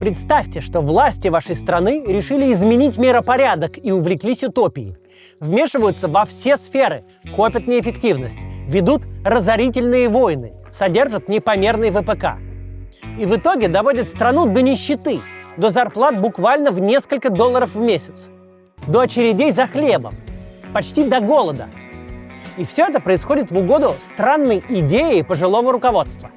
Представьте, что власти вашей страны решили изменить миропорядок и увлеклись утопией. Вмешиваются во все сферы, копят неэффективность, ведут разорительные войны, содержат непомерный ВПК. И в итоге доводят страну до нищеты, до зарплат буквально в несколько долларов в месяц, до очередей за хлебом, почти до голода. И все это происходит в угоду странной идеи пожилого руководства.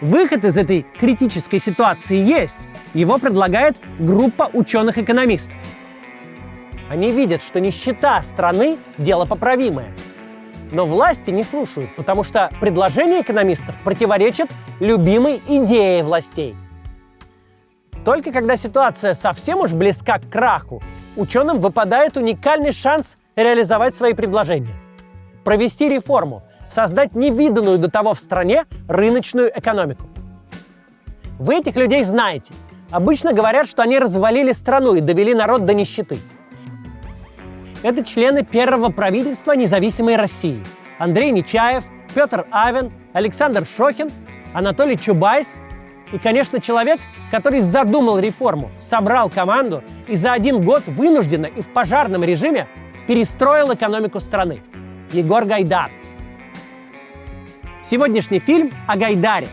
Выход из этой критической ситуации есть. Его предлагает группа ученых-экономистов. Они видят, что нищета страны – дело поправимое. Но власти не слушают, потому что предложения экономистов противоречат любимой идее властей. Только когда ситуация совсем уж близка к краху, ученым выпадает уникальный шанс реализовать свои предложения. Провести реформу, создать невиданную до того в стране рыночную экономику. Вы этих людей знаете. Обычно говорят, что они развалили страну и довели народ до нищеты. Это члены первого правительства независимой России. Андрей Нечаев, Петр Авен, Александр Шохин, Анатолий Чубайс и, конечно, человек, который задумал реформу, собрал команду и за 1 год вынужденно и в пожарном режиме перестроил экономику страны. Егор Гайдар. Сегодняшний фильм о Гайдаре,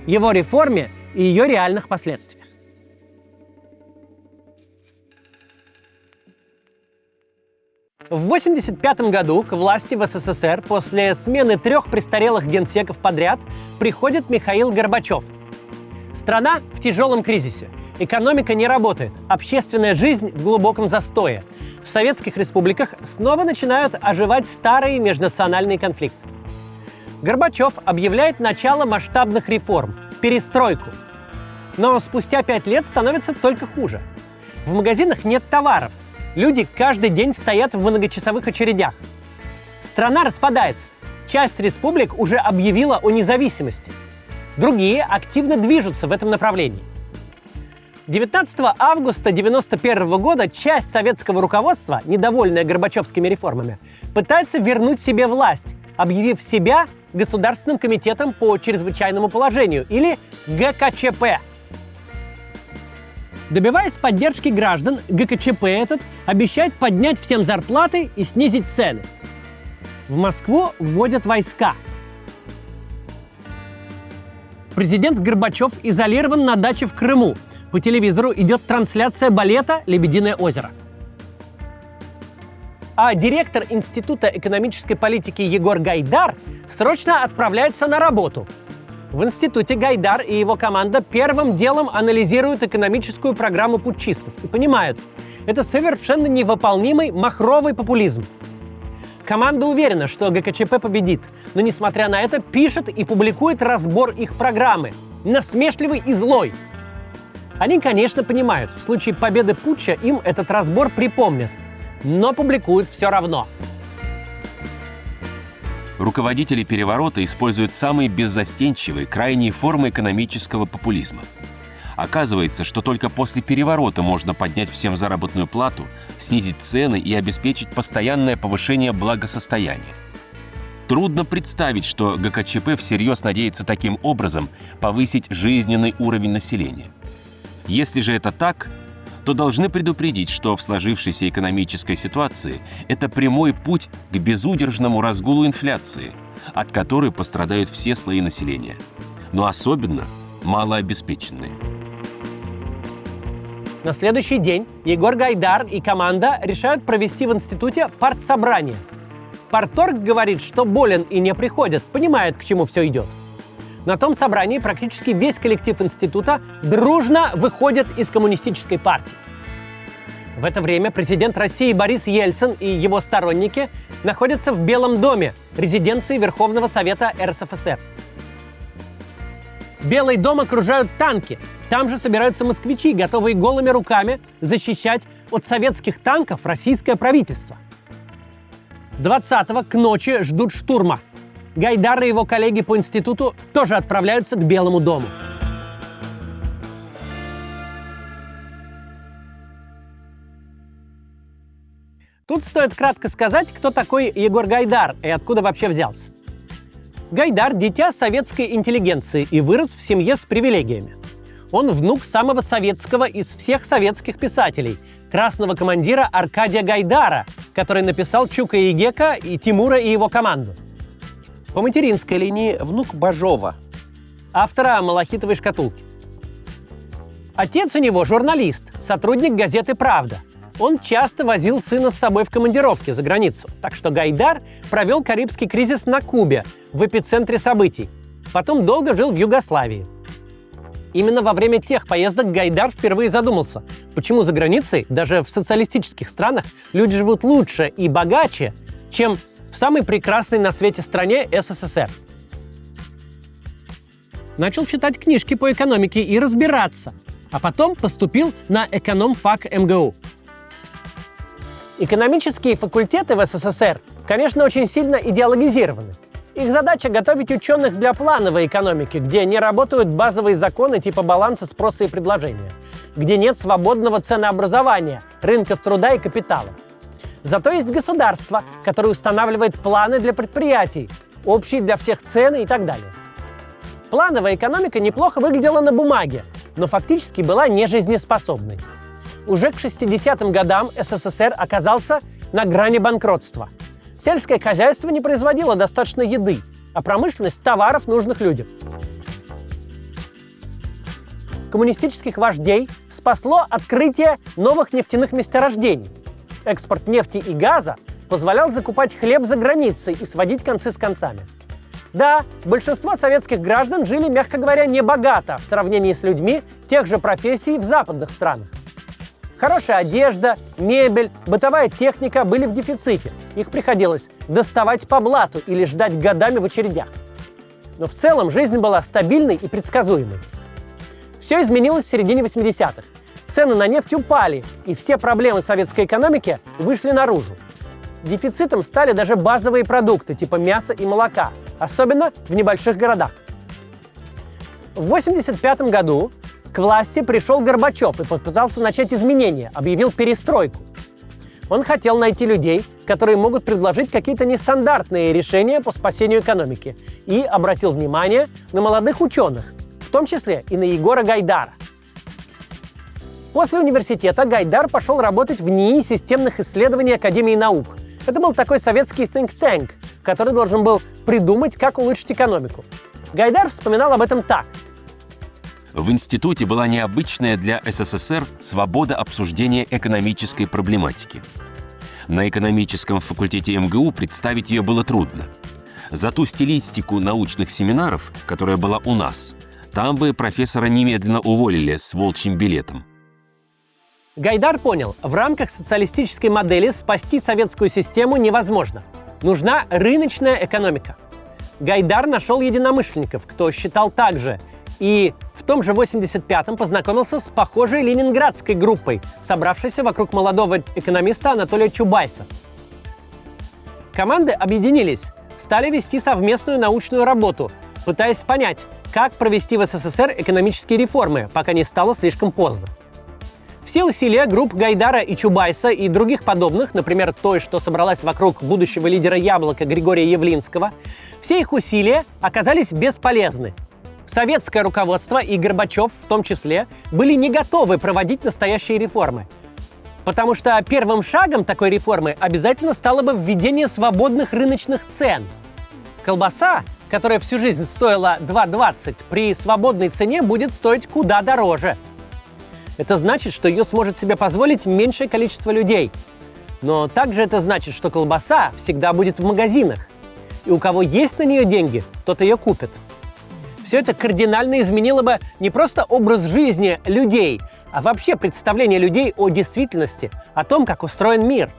его реформе и ее реальных последствиях. В 1985 году к власти в СССР после смены 3 престарелых генсеков подряд приходит Михаил Горбачев. Страна в тяжелом кризисе. Экономика не работает, общественная жизнь в глубоком застое. В советских республиках снова начинают оживать старые межнациональные конфликты. Горбачев объявляет начало масштабных реформ – перестройку. Но спустя 5 лет становится только хуже. В магазинах нет товаров. Люди каждый день стоят в многочасовых очередях. Страна распадается. Часть республик уже объявила о независимости. Другие активно движутся в этом направлении. 19 августа 1991 года часть советского руководства, недовольная горбачевскими реформами, пытается вернуть себе власть, объявив себя Государственным комитетом по чрезвычайному положению, или ГКЧП. Добиваясь поддержки граждан, ГКЧП этот обещает поднять всем зарплаты и снизить цены. В Москву вводят войска. Президент Горбачев изолирован на даче в Крыму. По телевизору идет трансляция балета «Лебединое озеро». А директор Института экономической политики Егор Гайдар срочно отправляется на работу. В институте Гайдар и его команда первым делом анализируют экономическую программу путчистов и понимают, это совершенно невыполнимый махровый популизм. Команда уверена, что ГКЧП победит, но, несмотря на это, пишет и публикует разбор их программы. Насмешливый и злой. Они, конечно, понимают, в случае победы путча им этот разбор припомнят, но публикуют все равно. Руководители переворота используют самые беззастенчивые, крайние формы экономического популизма. Оказывается, что только после переворота можно поднять всем заработную плату, снизить цены и обеспечить постоянное повышение благосостояния. Трудно представить, что ГКЧП всерьез надеется таким образом повысить жизненный уровень населения. Если же это так, то должны предупредить, что в сложившейся экономической ситуации это прямой путь к безудержному разгулу инфляции, от которой пострадают все слои населения, но особенно малообеспеченные. На следующий день Егор Гайдар и команда решают провести в институте партсобрание. Парторг говорит, что болен и не приходит, понимает, к чему все идет. На том собрании практически весь коллектив института дружно выходит из коммунистической партии. В это время президент России Борис Ельцин и его сторонники находятся в Белом доме, резиденции Верховного Совета РСФСР. Белый дом окружают танки. Там же собираются москвичи, готовые голыми руками защищать от советских танков российское правительство. 20-го к ночи ждут штурма. Гайдар и его коллеги по институту тоже отправляются к Белому дому. Тут стоит кратко сказать, кто такой Егор Гайдар и откуда вообще взялся. Гайдар – дитя советской интеллигенции и вырос в семье с привилегиями. Он внук самого советского из всех советских писателей, красного командира Аркадия Гайдара, который написал «Чука и Гека» и «Тимура и его команду». По материнской линии внук Бажова, автора «Малахитовой шкатулки». Отец у него журналист, сотрудник газеты «Правда». Он часто возил сына с собой в командировки за границу, так что Гайдар провел Карибский кризис на Кубе, в эпицентре событий. Потом долго жил в Югославии. Именно во время тех поездок Гайдар впервые задумался, почему за границей, даже в социалистических странах, люди живут лучше и богаче, чем в самой прекрасной на свете стране СССР. Начал читать книжки по экономике и разбираться, а потом поступил на экономфак МГУ. Экономические факультеты в СССР, конечно, очень сильно идеологизированы. Их задача — готовить ученых для плановой экономики, где не работают базовые законы типа баланса спроса и предложения, где нет свободного ценообразования, рынков труда и капитала. Зато есть государство, которое устанавливает планы для предприятий, общие для всех цены и так далее. Плановая экономика неплохо выглядела на бумаге, но фактически была нежизнеспособной. Уже к 60-м годам СССР оказался на грани банкротства. Сельское хозяйство не производило достаточно еды, а промышленность – товаров, нужных людям. Коммунистических вождей спасло открытие новых нефтяных месторождений. Экспорт нефти и газа позволял закупать хлеб за границей и сводить концы с концами. Да, большинство советских граждан жили, мягко говоря, небогато в сравнении с людьми тех же профессий в западных странах. Хорошая одежда, мебель, бытовая техника были в дефиците. Их приходилось доставать по блату или ждать годами в очередях. Но в целом жизнь была стабильной и предсказуемой. Все изменилось в середине 80-х. Цены на нефть упали, и все проблемы советской экономики вышли наружу. Дефицитом стали даже базовые продукты типа мяса и молока, особенно в небольших городах. В 1985 году к власти пришел Горбачев и попытался начать изменения, объявил перестройку. Он хотел найти людей, которые могут предложить какие-то нестандартные решения по спасению экономики, и обратил внимание на молодых ученых, в том числе и на Егора Гайдара. После университета Гайдар пошел работать в НИИ системных исследований Академии наук. Это был такой советский think tank, который должен был придумать, как улучшить экономику. Гайдар вспоминал об этом так. В институте была необычная для СССР свобода обсуждения экономической проблематики. На экономическом факультете МГУ представить ее было трудно. За ту стилистику научных семинаров, которая была у нас, там бы профессора немедленно уволили с волчьим билетом. Гайдар понял, в рамках социалистической модели спасти советскую систему невозможно. Нужна рыночная экономика. Гайдар нашел единомышленников, кто считал так же, и в том же 85-м познакомился с похожей ленинградской группой, собравшейся вокруг молодого экономиста Анатолия Чубайса. Команды объединились, стали вести совместную научную работу, пытаясь понять, как провести в СССР экономические реформы, пока не стало слишком поздно. Все усилия групп Гайдара и Чубайса и других подобных, например, той, что собралась вокруг будущего лидера «Яблока» Григория Явлинского, все их усилия оказались бесполезны. Советское руководство и Горбачев в том числе были не готовы проводить настоящие реформы. Потому что первым шагом такой реформы обязательно стало бы введение свободных рыночных цен. Колбаса, которая всю жизнь стоила 2,20, при свободной цене будет стоить куда дороже. Это значит, что ее сможет себе позволить меньшее количество людей. Но также это значит, что колбаса всегда будет в магазинах. И у кого есть на нее деньги, тот ее купит. Все это кардинально изменило бы не просто образ жизни людей, а вообще представление людей о действительности, о том, как устроен мир.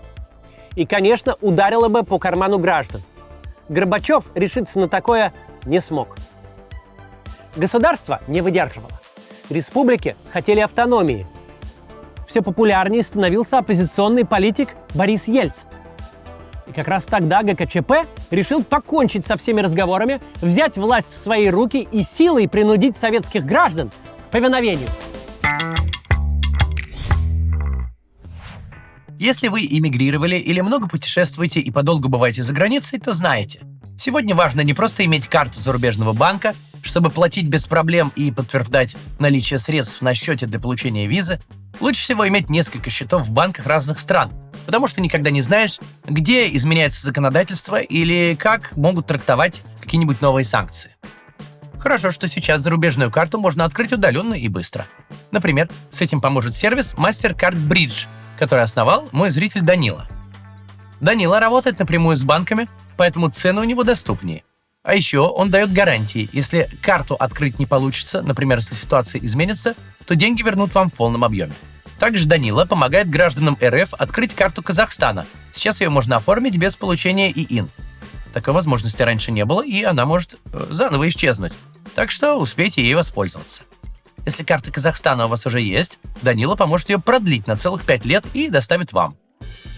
И, конечно, ударило бы по карману граждан. Горбачев решиться на такое не смог. Государство не выдерживало. Республики хотели автономии. Все популярнее становился оппозиционный политик Борис Ельцин. И как раз тогда ГКЧП решил покончить со всеми разговорами, взять власть в свои руки и силой принудить советских граждан к повиновению. Если вы эмигрировали или много путешествуете и подолгу бываете за границей, то знаете, сегодня важно не просто иметь карту зарубежного банка, Чтобы платить без проблем и подтверждать наличие средств на счете для получения визы, лучше всего иметь несколько счетов в банках разных стран, потому что никогда не знаешь, где изменяется законодательство или как могут трактовать какие-нибудь новые санкции. Хорошо, что сейчас зарубежную карту можно открыть удаленно и быстро. Например, с этим поможет сервис MasterCard Bridge, который основал мой зритель Данила. Данила работает напрямую с банками, поэтому цены у него доступнее. А еще он дает гарантии. Если карту открыть не получится, например, если ситуация изменится, то деньги вернут вам в полном объеме. Также Данила помогает гражданам РФ открыть карту Казахстана. Сейчас ее можно оформить без получения ИИН. Такой возможности раньше не было, и она может заново исчезнуть. Так что успейте ей воспользоваться. Если карта Казахстана у вас уже есть, Данила поможет ее продлить на целых 5 лет и доставит вам.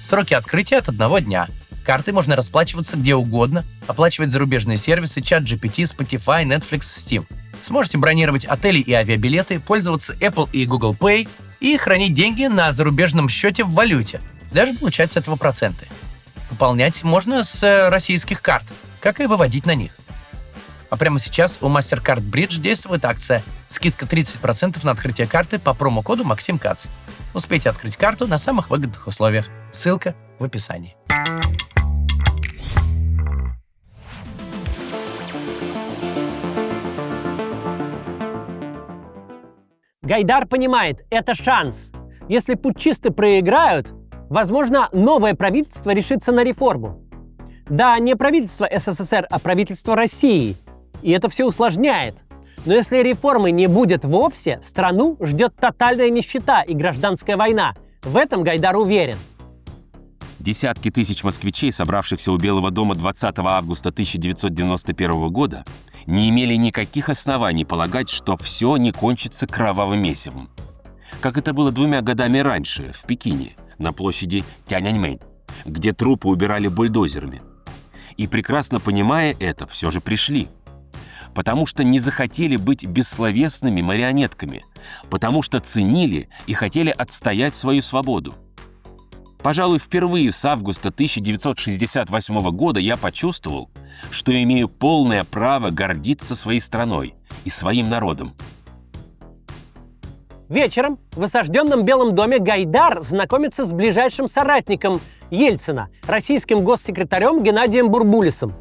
Сроки открытия от 1 дня. Картой можно расплачиваться где угодно, оплачивать зарубежные сервисы, ChatGPT, Spotify, Netflix, Steam. Сможете бронировать отели и авиабилеты, пользоваться Apple и Google Pay и хранить деньги на зарубежном счете в валюте, даже получать с этого проценты. Пополнять можно с российских карт, как и выводить на них. А прямо сейчас у MasterCard Bridge действует акция. Скидка 30% на открытие карты по промокоду MaximKatz. Успейте открыть карту на самых выгодных условиях. Ссылка в описании. Гайдар понимает, это шанс. Если путчисты проиграют, возможно, новое правительство решится на реформу. Да, не правительство СССР, а правительство России. И это все усложняет. Но если реформы не будет вовсе, страну ждет тотальная нищета и гражданская война. В этом Гайдар уверен. Десятки тысяч москвичей, собравшихся у Белого дома 20 августа 1991 года, не имели никаких оснований полагать, что все не кончится кровавым месивом. Как это было 2 годами раньше, в Пекине, на площади Тяньаньмэнь, где трупы убирали бульдозерами. И прекрасно понимая это, все же пришли. Потому что не захотели быть бессловесными марионетками, потому что ценили и хотели отстоять свою свободу. Пожалуй, впервые с августа 1968 года я почувствовал, что имею полное право гордиться своей страной и своим народом. Вечером в осажденном Белом доме Гайдар знакомится с ближайшим соратником Ельцина, российским госсекретарем Геннадием Бурбулисом.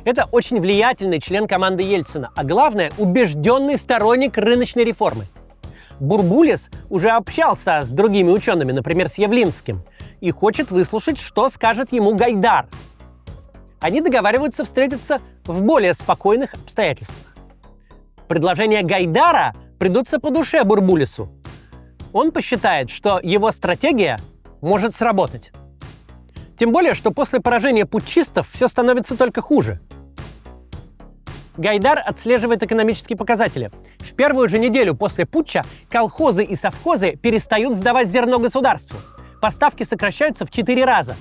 Это очень влиятельный член команды Ельцина, а главное, убежденный сторонник рыночной реформы. Бурбулис уже общался с другими учеными, например, с Явлинским, и хочет выслушать, что скажет ему Гайдар. Они договариваются встретиться в более спокойных обстоятельствах. Предложения Гайдара придутся по душе Бурбулису. Он посчитает, что его стратегия может сработать. Тем более, что после поражения путчистов все становится только хуже. Гайдар отслеживает экономические показатели. В первую же неделю после путча колхозы и совхозы перестают сдавать зерно государству. Поставки сокращаются в 4 раза.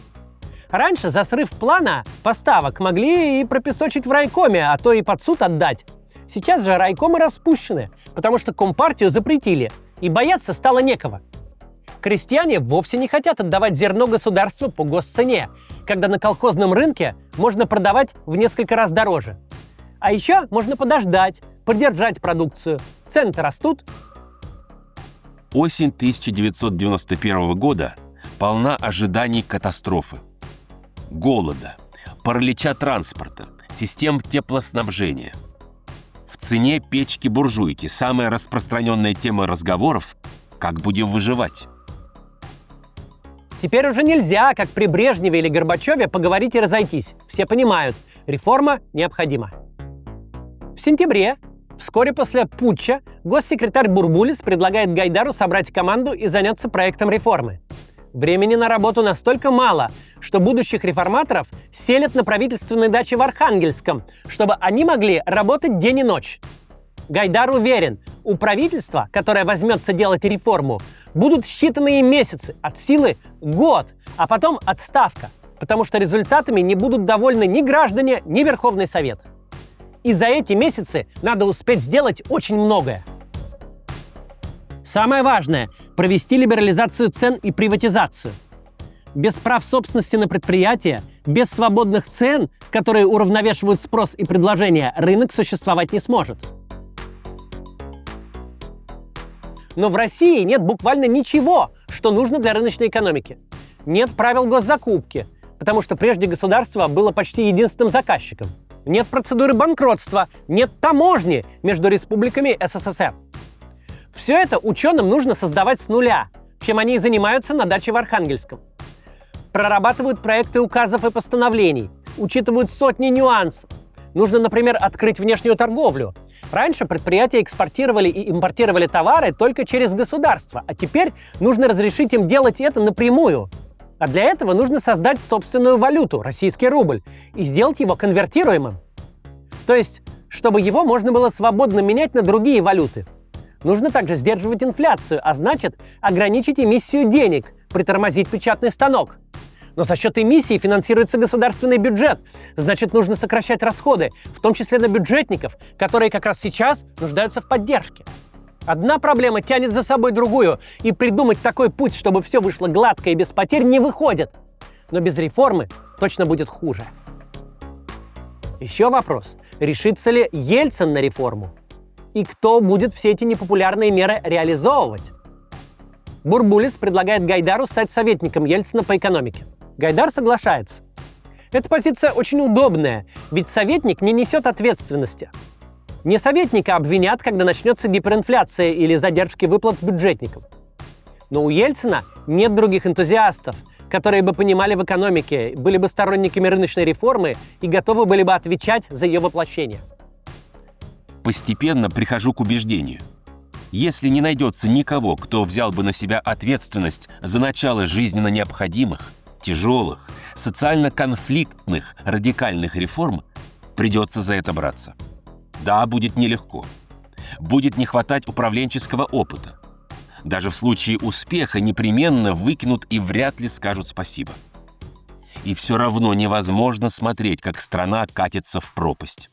Раньше за срыв плана поставок могли и пропесочить в райкоме, а то и под суд отдать. Сейчас же райкомы распущены, потому что Компартию запретили, и бояться стало некого. Крестьяне вовсе не хотят отдавать зерно государству по госцене, когда на колхозном рынке можно продавать в несколько раз дороже. А еще можно подождать, поддержать продукцию. Цены-то растут. Осень 1991 года полна ожиданий катастрофы. Голода, паралича транспорта, систем теплоснабжения. В цене печки-буржуйки самая распространенная тема разговоров – как будем выживать. Теперь уже нельзя, как при Брежневе или Горбачеве, поговорить и разойтись. Все понимают, реформа необходима. В сентябре, вскоре после путча, госсекретарь Бурбулис предлагает Гайдару собрать команду и заняться проектом реформы. Времени на работу настолько мало, что будущих реформаторов селят на правительственной даче в Архангельском, чтобы они могли работать день и ночь. Гайдар уверен, у правительства, которое возьмется делать реформу, будут считанные месяцы, от силы год, а потом отставка, потому что результатами не будут довольны ни граждане, ни Верховный Совет. И за эти месяцы надо успеть сделать очень многое. Самое важное – провести либерализацию цен и приватизацию. Без прав собственности на предприятия, Без свободных цен, которые уравновешивают спрос и предложение, рынок существовать не сможет. Но в России нет буквально ничего, что нужно для рыночной экономики. Нет правил госзакупки, потому что прежде государство было почти единственным заказчиком. Нет процедуры банкротства, нет таможни между республиками СССР. Все это ученым нужно создавать с нуля, чем они и занимаются на даче в Архангельском. Прорабатывают проекты указов и постановлений, учитывают сотни нюансов. Нужно, например, открыть внешнюю торговлю. Раньше предприятия экспортировали и импортировали товары только через государство, а теперь нужно разрешить им делать это напрямую. А для этого нужно создать собственную валюту, российский рубль, и сделать его конвертируемым. То есть, чтобы его можно было свободно менять на другие валюты. Нужно также сдерживать инфляцию, а значит, ограничить эмиссию денег, притормозить печатный станок. Но за счет эмиссии финансируется государственный бюджет. Значит, нужно сокращать расходы, в том числе на бюджетников, которые как раз сейчас нуждаются в поддержке. Одна проблема тянет за собой другую, и придумать такой путь, чтобы все вышло гладко и без потерь, не выходит. Но без реформы точно будет хуже. Еще вопрос, решится ли Ельцин на реформу? И кто будет все эти непопулярные меры реализовывать? Бурбулис предлагает Гайдару стать советником Ельцина по экономике. Гайдар соглашается. Эта позиция очень удобная, ведь советник не несет ответственности. Не советника обвинят, когда начнется гиперинфляция или задержки выплат бюджетникам. Но у Ельцина нет других энтузиастов, которые бы понимали в экономике, были бы сторонниками рыночной реформы и готовы были бы отвечать за ее воплощение. Постепенно прихожу к убеждению. Если не найдется никого, кто взял бы на себя ответственность за начало жизненно необходимых, тяжелых, социально-конфликтных, радикальных реформ, придется за это браться. Да, будет нелегко. Будет не хватать управленческого опыта. Даже в случае успеха непременно выкинут и вряд ли скажут спасибо. И все равно невозможно смотреть, как страна катится в пропасть.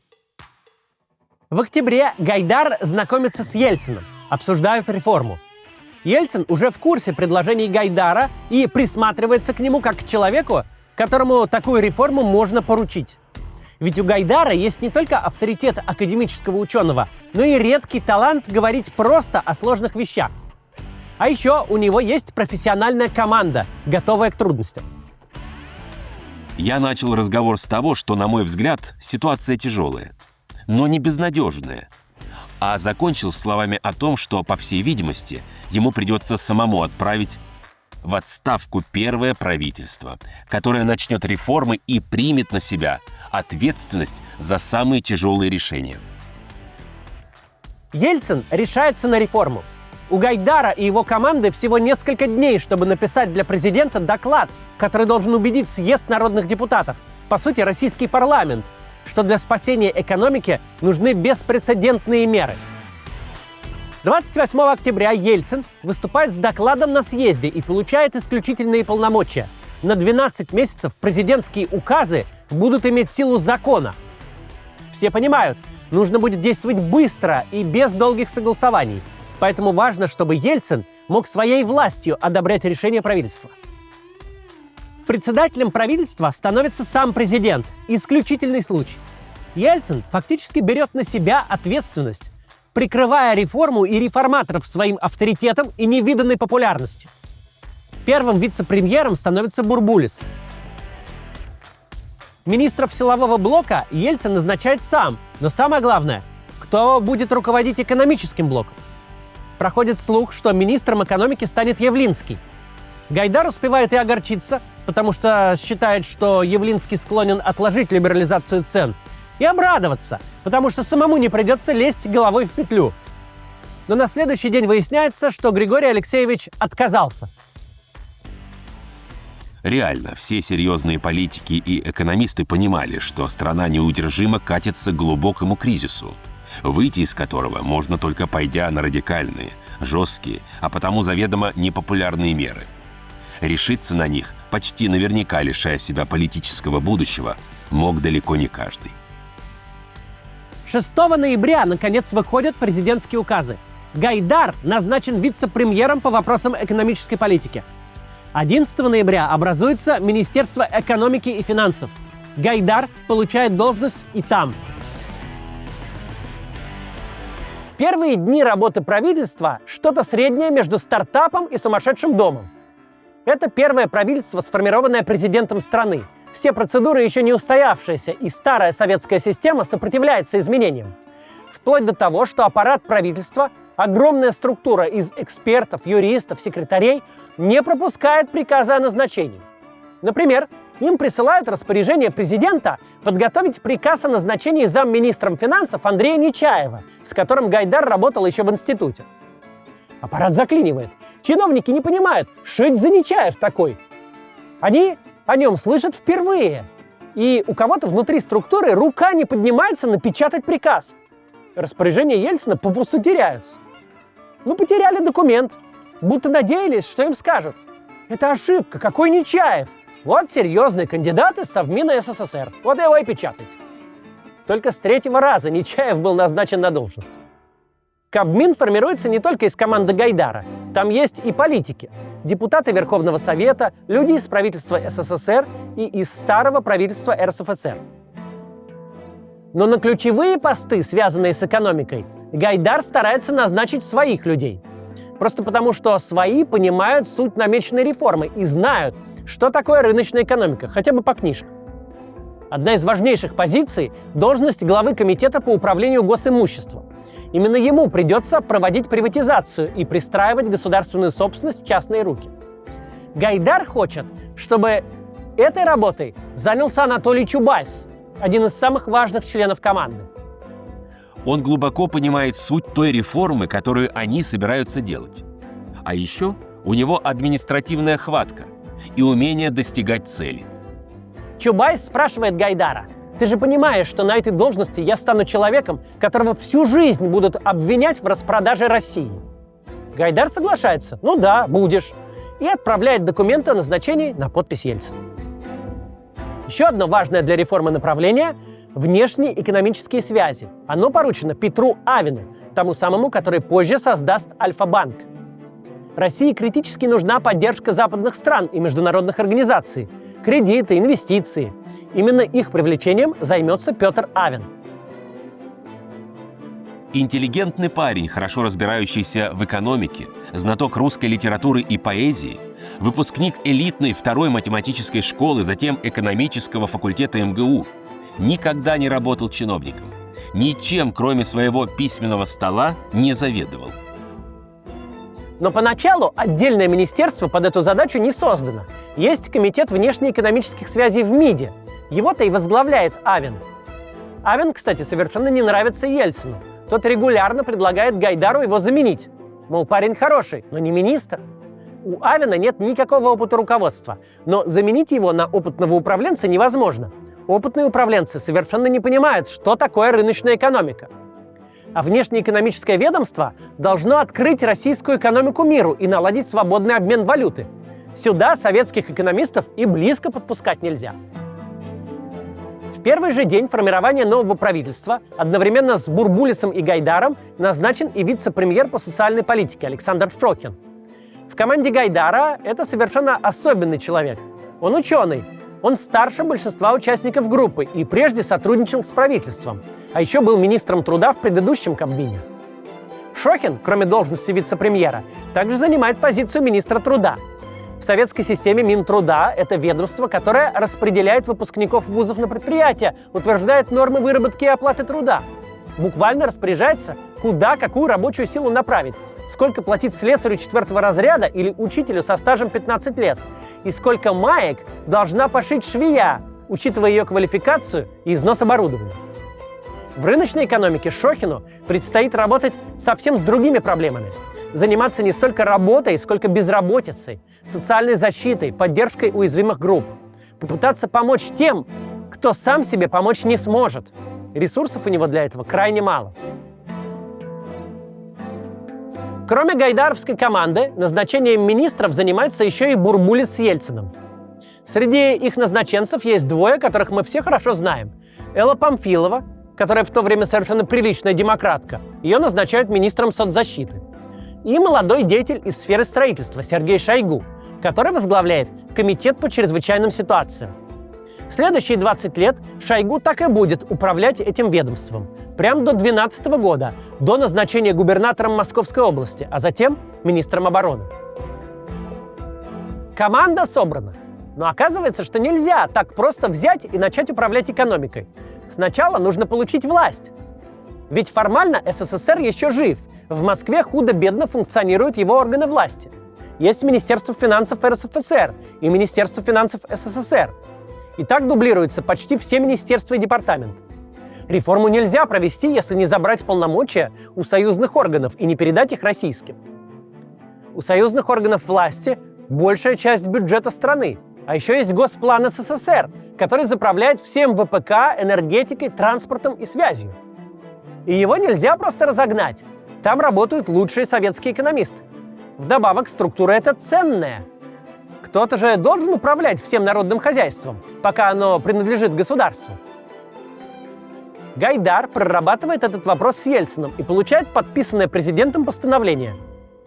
В октябре Гайдар знакомится с Ельциным, обсуждают реформу. Ельцин уже в курсе предложений Гайдара и присматривается к нему как к человеку, которому такую реформу можно поручить. Ведь у Гайдара есть не только авторитет академического ученого, но и редкий талант говорить просто о сложных вещах. А еще у него есть профессиональная команда, готовая к трудностям. Я начал разговор с того, что, на мой взгляд, ситуация тяжелая, но не безнадежная. А закончил словами о том, что, по всей видимости, ему придется самому отправить в отставку первое правительство, которое начнет реформы и примет на себя ответственность за самые тяжелые решения. Ельцин решается на реформу. У Гайдара и его команды всего несколько дней, чтобы написать для президента доклад, который должен убедить съезд народных депутатов, по сути, российский парламент, что для спасения экономики нужны беспрецедентные меры. 28 октября Ельцин выступает с докладом на съезде и получает исключительные полномочия. На 12 месяцев президентские указы будут иметь силу закона. Все понимают, нужно будет действовать быстро и без долгих согласований. Поэтому важно, чтобы Ельцин мог своей властью одобрять решения правительства. Председателем правительства становится сам президент. Исключительный случай. Ельцин фактически берет на себя ответственность, прикрывая реформу и реформаторов своим авторитетом и невиданной популярностью. Первым вице-премьером становится Бурбулис. Министров силового блока Ельцин назначает сам, но самое главное, кто будет руководить экономическим блоком. Проходит слух, что министром экономики станет Явлинский. Гайдар успевает и огорчиться, потому что считает, что Явлинский склонен отложить либерализацию цен, и обрадоваться, потому что самому не придется лезть головой в петлю. Но на следующий день выясняется, что Григорий Алексеевич отказался. Реально, все серьезные политики и экономисты понимали, что страна неудержимо катится к глубокому кризису, выйти из которого можно только пойдя на радикальные, жесткие, а потому заведомо непопулярные меры. Решиться на них, почти наверняка лишая себя политического будущего, мог далеко не каждый. 6 ноября, наконец, выходят президентские указы. Гайдар назначен вице-премьером по вопросам экономической политики. 11 ноября образуется Министерство экономики и финансов. Гайдар получает должность и там. Первые дни работы правительства – что-то среднее между стартапом и сумасшедшим домом. Это первое правительство, сформированное президентом страны. Все процедуры еще не устоявшиеся, и старая советская система сопротивляется изменениям. Вплоть до того, что аппарат правительства, огромная структура из экспертов, юристов, секретарей, не пропускает приказы о назначении. Например, им присылают распоряжение президента подготовить приказ о назначении замминистром финансов Андрея Нечаева, с которым Гайдар работал еще в институте. Аппарат заклинивает. Чиновники не понимают, что это за Нечаев такой. Они о нем слышат впервые. И у кого-то внутри структуры рука не поднимается напечатать приказ. Распоряжения Ельцина попусту теряются. Потеряли документ. Будто надеялись, что им скажут: это ошибка, какой Нечаев? Вот серьезный кандидат из Совмина СССР. Вот его и печатайте. Только с 3-го раза Нечаев был назначен на должность. Кабмин формируется не только из команды Гайдара. Там есть и политики. Депутаты Верховного Совета, люди из правительства СССР и из старого правительства РСФСР. Но на ключевые посты, связанные с экономикой, Гайдар старается назначить своих людей. Просто потому, что свои понимают суть намеченной реформы и знают, что такое рыночная экономика, хотя бы по книжкам. Одна из важнейших позиций – должность главы комитета по управлению госимуществом. Именно ему придется проводить приватизацию и пристраивать государственную собственность в частные руки. Гайдар хочет, чтобы этой работой занялся Анатолий Чубайс, один из самых важных членов команды. Он глубоко понимает суть той реформы, которую они собираются делать. А еще у него административная хватка и умение достигать цели. Чубайс спрашивает Гайдара: «Ты же понимаешь, что на этой должности я стану человеком, которого всю жизнь будут обвинять в распродаже России?» Гайдар соглашается: «Ну да, будешь», и отправляет документы о назначении на подпись Ельцина. Еще одно важное для реформы направление – внешние экономические связи. Оно поручено Петру Авину, тому самому, который позже создаст Альфа-банк. России критически нужна поддержка западных стран и международных организаций, кредиты, инвестиции. Именно их привлечением займется Петр Авин. Интеллигентный парень, хорошо разбирающийся в экономике, знаток русской литературы и поэзии, выпускник элитной второй математической школы, затем экономического факультета МГУ, никогда не работал чиновником, ничем, кроме своего письменного стола, не заведовал. Но поначалу отдельное министерство под эту задачу не создано. Есть комитет внешнеэкономических связей в МИДе. Его-то и возглавляет Авин. Авин, кстати, совершенно не нравится Ельцину. Тот регулярно предлагает Гайдару его заменить. Мол, парень хороший, но не министр. У Авина нет никакого опыта руководства, но заменить его на опытного управленца невозможно. Опытные управленцы совершенно не понимают, что такое рыночная экономика. А внешнеэкономическое ведомство должно открыть российскую экономику миру и наладить свободный обмен валюты. Сюда советских экономистов и близко подпускать нельзя. В первый же день формирования нового правительства одновременно с Бурбулисом и Гайдаром назначен и вице-премьер по социальной политике Александр Шохин. В команде Гайдара это совершенно особенный человек. Он ученый. Он старше большинства участников группы и прежде сотрудничал с правительством, а еще был министром труда в предыдущем Кабмине. Шохин, кроме должности вице-премьера, также занимает позицию министра труда. В советской системе Минтруда – это ведомство, которое распределяет выпускников вузов на предприятия, утверждает нормы выработки и оплаты труда. Буквально распоряжается, куда какую рабочую силу направить, сколько платить слесарю 4-го разряда или учителю со стажем 15 лет, и сколько маек должна пошить швея, учитывая ее квалификацию и износ оборудования. В рыночной экономике Шохину предстоит работать совсем с другими проблемами. Заниматься не столько работой, сколько безработицей, социальной защитой, поддержкой уязвимых групп. Попытаться помочь тем, кто сам себе помочь не сможет. Ресурсов у него для этого крайне мало. Кроме гайдаровской команды, назначением министров занимается еще и Бурбулис с Ельциным. Среди их назначенцев есть двое, которых мы все хорошо знаем. Элла Памфилова, которая в то время совершенно приличная демократка, ее назначают министром соцзащиты. И молодой деятель из сферы строительства Сергей Шойгу, который возглавляет Комитет по чрезвычайным ситуациям. Следующие 20 лет Шойгу так и будет управлять этим ведомством. Прямо до 2012 года, до назначения губернатором Московской области, а затем министром обороны. Команда собрана. Но оказывается, что нельзя так просто взять и начать управлять экономикой. Сначала нужно получить власть. Ведь формально СССР еще жив. В Москве худо-бедно функционируют его органы власти. Есть Министерство финансов РСФСР и Министерство финансов СССР. И так дублируются почти все министерства и департаменты. Реформу нельзя провести, если не забрать полномочия у союзных органов и не передать их российским. У союзных органов власти большая часть бюджета страны. А еще есть Госплан СССР, который заправляет всем ВПК, энергетикой, транспортом и связью. И его нельзя просто разогнать. Там работают лучшие советские экономисты. Вдобавок, структура эта ценная. Кто-то же должен управлять всем народным хозяйством, пока оно принадлежит государству. Гайдар прорабатывает этот вопрос с Ельциным и получает подписанное президентом постановление.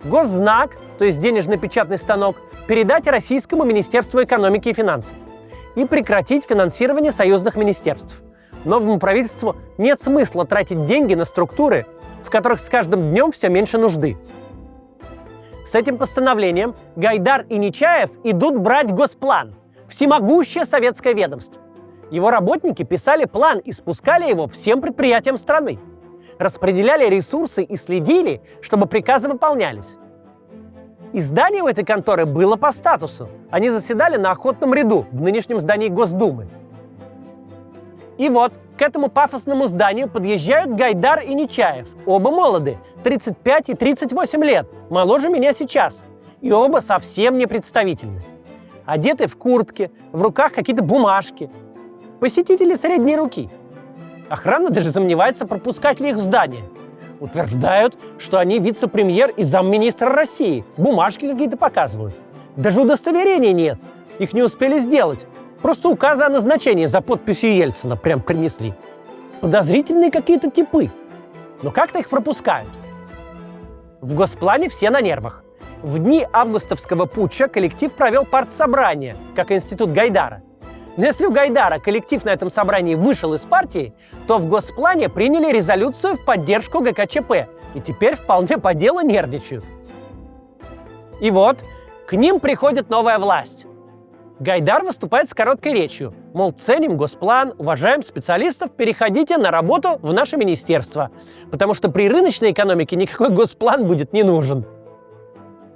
Госзнак, то есть денежно-печатный станок, передать Российскому Министерству экономики и финансов и прекратить финансирование союзных министерств. Новому правительству нет смысла тратить деньги на структуры, в которых с каждым днем все меньше нужды. С этим постановлением Гайдар и Нечаев идут брать Госплан, всемогущее советское ведомство. Его работники писали план и спускали его всем предприятиям страны. Распределяли ресурсы и следили, чтобы приказы выполнялись. И здание у этой конторы было по статусу. Они заседали на Охотном ряду в нынешнем здании Госдумы. И вот к этому пафосному зданию подъезжают Гайдар и Нечаев. Оба молоды, 35 и 38 лет, моложе меня сейчас. И оба совсем не представительны. Одеты в куртки, в руках какие-то бумажки. Посетители средней руки. Охрана даже сомневается, пропускать ли их в здание. Утверждают, что они вице-премьер и замминистра России. Бумажки какие-то показывают. Даже удостоверения нет. Их не успели сделать. Просто указы о назначении за подписью Ельцина прям принесли. Подозрительные какие-то типы. Но как-то их пропускают. В Госплане все на нервах. В дни августовского путча коллектив провел партсобрание, как институт Гайдара. Но если у Гайдара коллектив на этом собрании вышел из партии, то в Госплане приняли резолюцию в поддержку ГКЧП. И теперь вполне по делу нервничают. И вот, к ним приходит новая власть. Гайдар выступает с короткой речью. Мол, ценим Госплан, уважаем специалистов, переходите на работу в наше министерство. Потому что при рыночной экономике никакой Госплан будет не нужен.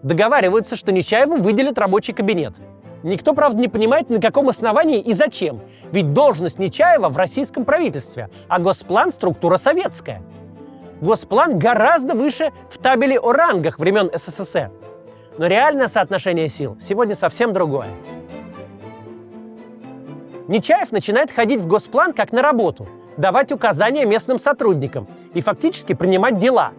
Договариваются, что Нечаеву выделят рабочий кабинет. Никто, правда, не понимает, на каком основании и зачем. Ведь должность Нечаева в российском правительстве, а Госплан – структура советская. Госплан гораздо выше в табеле о рангах времен СССР. Но реальное соотношение сил сегодня совсем другое. Нечаев начинает ходить в Госплан как на работу, давать указания местным сотрудникам и фактически принимать дела.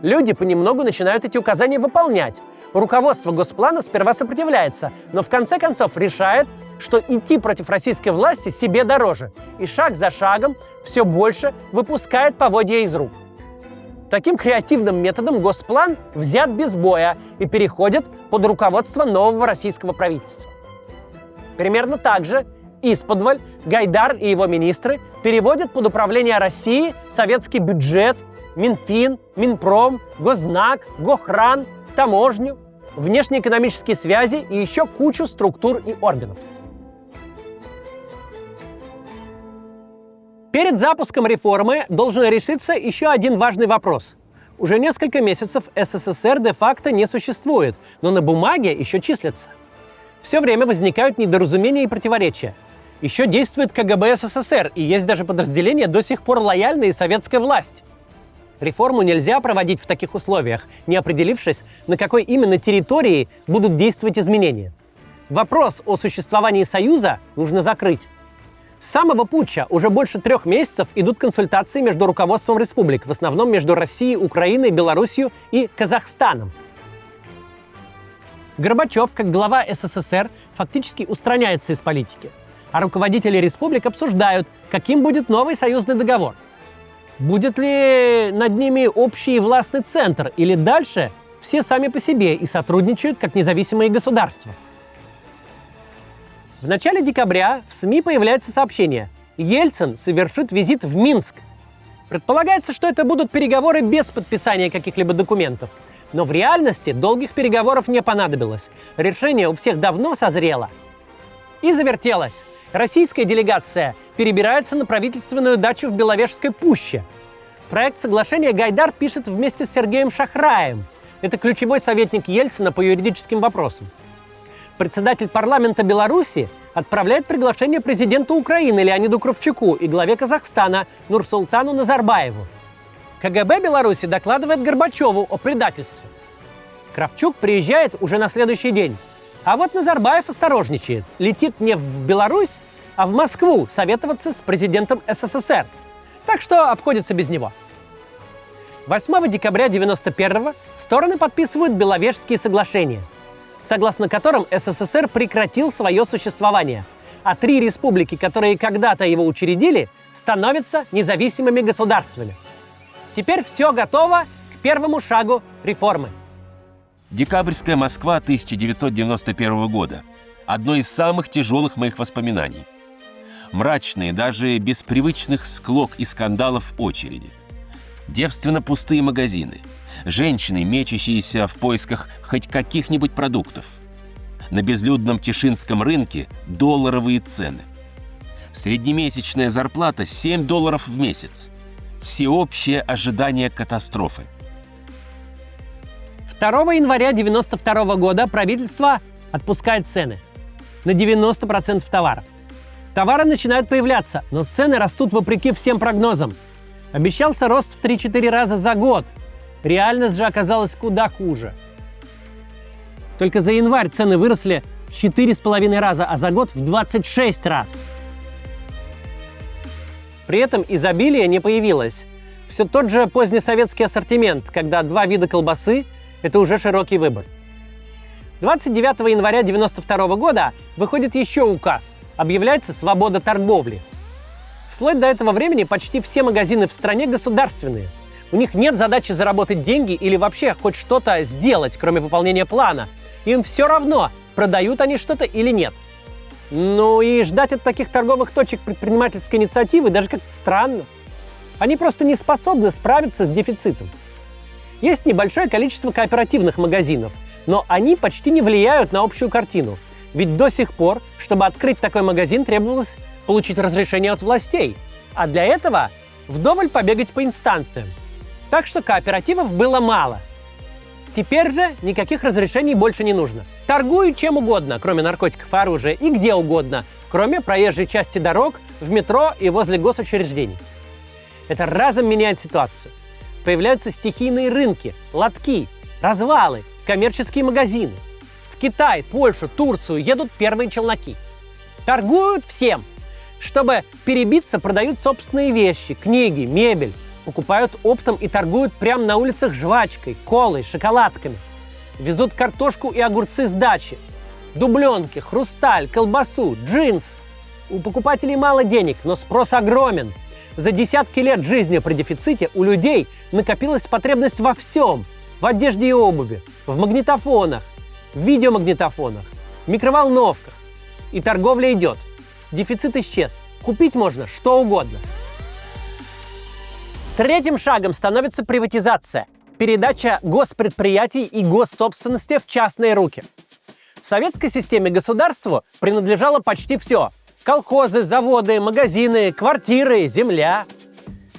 Люди понемногу начинают эти указания выполнять. Руководство Госплана сперва сопротивляется, но в конце концов решает, что идти против российской власти себе дороже, и шаг за шагом все больше выпускает поводья из рук. Таким креативным методом Госплан взят без боя и переходит под руководство нового российского правительства. Примерно так же исподволь Гайдар и его министры переводят под управление России советский бюджет, Минфин, Минпром, Госзнак, Гохран, таможню, внешнеэкономические связи и еще кучу структур и органов. Перед запуском реформы должен решиться еще один важный вопрос. Уже несколько месяцев СССР де-факто не существует, но на бумаге еще числится. Все время возникают недоразумения и противоречия. Еще действует КГБ СССР, и есть даже подразделения, до сих пор лояльные советской власти. Реформу нельзя проводить в таких условиях, не определившись, на какой именно территории будут действовать изменения. Вопрос о существовании Союза нужно закрыть. С самого путча уже больше 3 месяцев идут консультации между руководством республик, в основном между Россией, Украиной, Белоруссией и Казахстаном. Горбачев, как глава СССР, фактически устраняется из политики, а руководители республик обсуждают, каким будет новый союзный договор. Будет ли над ними общий властный центр, или дальше все сами по себе и сотрудничают как независимые государства? В начале декабря в СМИ появляется сообщение: Ельцин совершит визит в Минск. Предполагается, что это будут переговоры без подписания каких-либо документов. Но в реальности долгих переговоров не понадобилось. Решение у всех давно созрело. И завертелось. Российская делегация перебирается на правительственную дачу в Беловежской пуще. Проект соглашения Гайдар пишет вместе с Сергеем Шахраем. Это ключевой советник Ельцина по юридическим вопросам. Председатель парламента Беларуси отправляет приглашение президенту Украины Леониду Кравчуку и главе Казахстана Нурсултану Назарбаеву. КГБ Беларуси докладывает Горбачеву о предательстве. Кравчук приезжает уже на следующий день. А вот Назарбаев осторожничает. Летит не в Беларусь, а в Москву советоваться с президентом СССР. Так что обходится без него. 8 декабря 1991-го стороны подписывают Беловежские соглашения, согласно которым СССР прекратил свое существование, а 3 республики, которые когда-то его учредили, становятся независимыми государствами. Теперь все готово к первому шагу реформы. Декабрьская Москва 1991 года – одно из самых тяжелых моих воспоминаний. Мрачные, даже без привычных склок и скандалов очереди. Девственно пустые магазины. Женщины, мечущиеся в поисках хоть каких-нибудь продуктов. На безлюдном Тишинском рынке долларовые цены. Среднемесячная зарплата $7 в месяц. Всеобщее ожидание катастрофы. 2 января 1992 года правительство отпускает цены на 90% товаров. Товары начинают появляться, но цены растут вопреки всем прогнозам. Обещался рост в 3-4 раза за год. Реальность же оказалась куда хуже. Только за январь цены выросли в 4,5 раза, а за год в 26 раз. При этом изобилие не появилось. Все тот же позднесоветский ассортимент, когда 2 вида колбасы – это уже широкий выбор. 29 января 1992 года выходит еще указ. Объявляется свобода торговли. Вплоть до этого времени почти все магазины в стране государственные. У них нет задачи заработать деньги или вообще хоть что-то сделать, кроме выполнения плана. Им все равно, продают они что-то или нет. Ну и ждать от таких торговых точек предпринимательской инициативы даже как-то странно. Они просто не способны справиться с дефицитом. Есть небольшое количество кооперативных магазинов, но они почти не влияют на общую картину. Ведь до сих пор, чтобы открыть такой магазин, требовалось получить разрешение от властей. А для этого вдоволь побегать по инстанциям. Так что кооперативов было мало. Теперь же никаких разрешений больше не нужно. Торгуют чем угодно, кроме наркотиков и оружия, и где угодно, кроме проезжей части дорог, в метро и возле госучреждений. Это разом меняет ситуацию. Появляются стихийные рынки, лотки, развалы, коммерческие магазины. В Китай, Польшу, Турцию едут первые челноки. Торгуют всем. Чтобы перебиться, продают собственные вещи, книги, мебель. Покупают оптом и торгуют прямо на улицах жвачкой, колой, шоколадками. Везут картошку и огурцы с дачи. Дубленки, хрусталь, колбасу, джинс. У покупателей мало денег, но спрос огромен. За десятки лет жизни при дефиците у людей накопилась потребность во всем. В одежде и обуви, в магнитофонах, в видеомагнитофонах, в микроволновках. И торговля идет. Дефицит исчез. Купить можно что угодно. Третьим шагом становится приватизация. Передача госпредприятий и госсобственности в частные руки. В советской системе государству принадлежало почти все. Колхозы, заводы, магазины, квартиры, земля.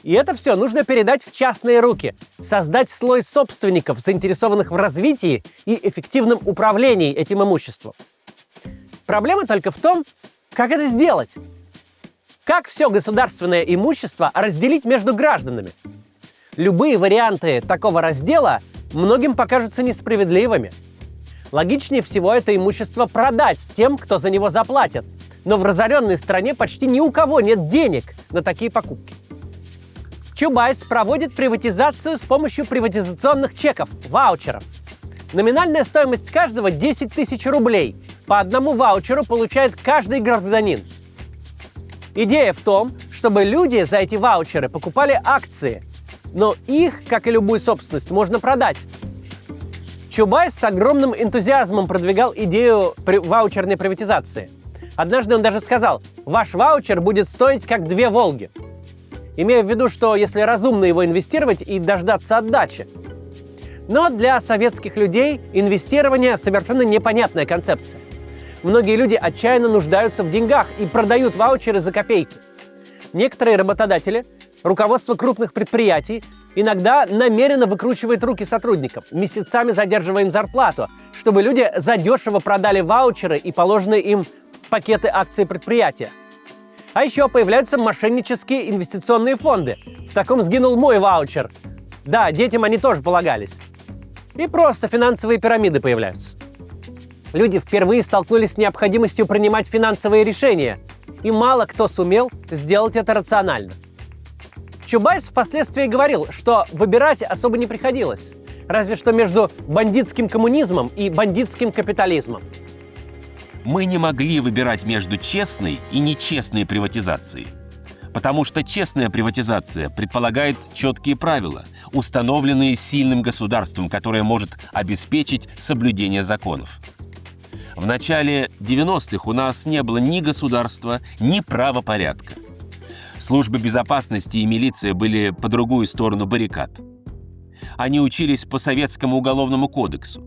И это все нужно передать в частные руки. Создать слой собственников, заинтересованных в развитии и эффективном управлении этим имуществом. Проблема только в том, как это сделать. Как все государственное имущество разделить между гражданами? Любые варианты такого раздела многим покажутся несправедливыми. Логичнее всего это имущество продать тем, кто за него заплатит. Но в разоренной стране почти ни у кого нет денег на такие покупки. Чубайс проводит приватизацию с помощью приватизационных чеков, ваучеров. Номинальная стоимость каждого 10 тысяч рублей. По одному ваучеру получает каждый гражданин. Идея в том, чтобы люди за эти ваучеры покупали акции. Но их, как и любую собственность, можно продать. Чубайс с огромным энтузиазмом продвигал идею ваучерной приватизации. Однажды он даже сказал: «Ваш ваучер будет стоить как 2 «Волги». Имея в виду, что если разумно его инвестировать и дождаться отдачи. Но для советских людей инвестирование – совершенно непонятная концепция. Многие люди отчаянно нуждаются в деньгах и продают ваучеры за копейки. Некоторые работодатели, руководство крупных предприятий, иногда намеренно выкручивает руки сотрудникам, месяцами задерживая им зарплату, чтобы люди задешево продали ваучеры и положенные им пакеты акций предприятия. А еще появляются мошеннические инвестиционные фонды. В таком сгинул мой ваучер. Да, детям они тоже полагались. И просто финансовые пирамиды появляются. Люди впервые столкнулись с необходимостью принимать финансовые решения, и мало кто сумел сделать это рационально. Чубайс впоследствии говорил, что выбирать особо не приходилось, разве что между бандитским коммунизмом и бандитским капитализмом. Мы не могли выбирать между честной и нечестной приватизацией. Потому что честная приватизация предполагает четкие правила, установленные сильным государством, которое может обеспечить соблюдение законов. В начале 90-х у нас не было ни государства, ни правопорядка. Службы безопасности и милиция были по другую сторону баррикад. Они учились по Советскому уголовному кодексу.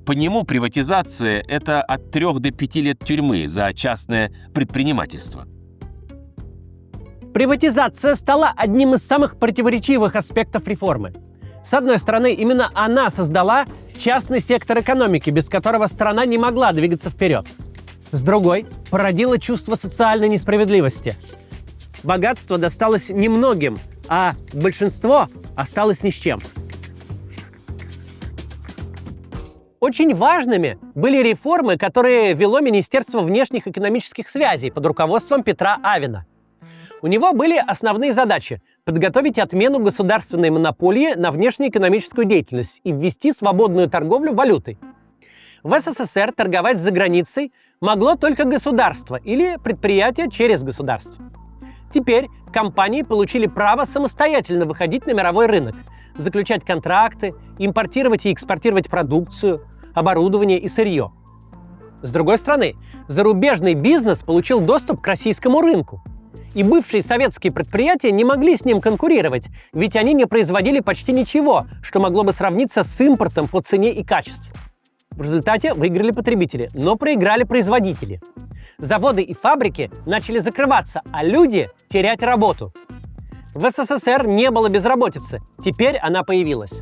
По нему приватизация – это от 3 до 5 лет тюрьмы за частное предпринимательство. Приватизация стала одним из самых противоречивых аспектов реформы. С одной стороны, именно она создала частный сектор экономики, без которого страна не могла двигаться вперед. С другой, породила чувство социальной несправедливости. Богатство досталось немногим, а большинство осталось ни с чем. Очень важными были реформы, которые вело Министерство внешних экономических связей под руководством Петра Авина. У него были основные задачи – подготовить отмену государственной монополии на внешнеэкономическую деятельность и ввести свободную торговлю валютой. В СССР торговать за границей могло только государство или предприятие через государство. Теперь компании получили право самостоятельно выходить на мировой рынок, заключать контракты, импортировать и экспортировать продукцию, оборудование и сырье. С другой стороны, зарубежный бизнес получил доступ к российскому рынку. И бывшие советские предприятия не могли с ним конкурировать, ведь они не производили почти ничего, что могло бы сравниться с импортом по цене и качеству. В результате выиграли потребители, но проиграли производители. Заводы и фабрики начали закрываться, а люди терять работу. В СССР не было безработицы, теперь она появилась.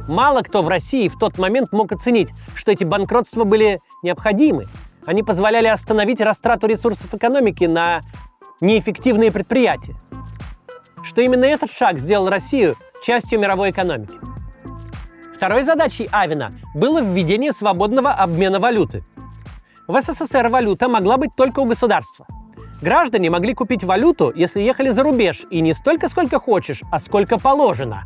Мало кто в России в тот момент мог оценить, что эти банкротства были необходимы. Они позволяли остановить растрату ресурсов экономики на неэффективные предприятия. Что именно этот шаг сделал Россию частью мировой экономики. Второй задачей Авина было введение свободного обмена валюты. В СССР валюта могла быть только у государства. Граждане могли купить валюту, если ехали за рубеж, и не столько, сколько хочешь, а сколько положено.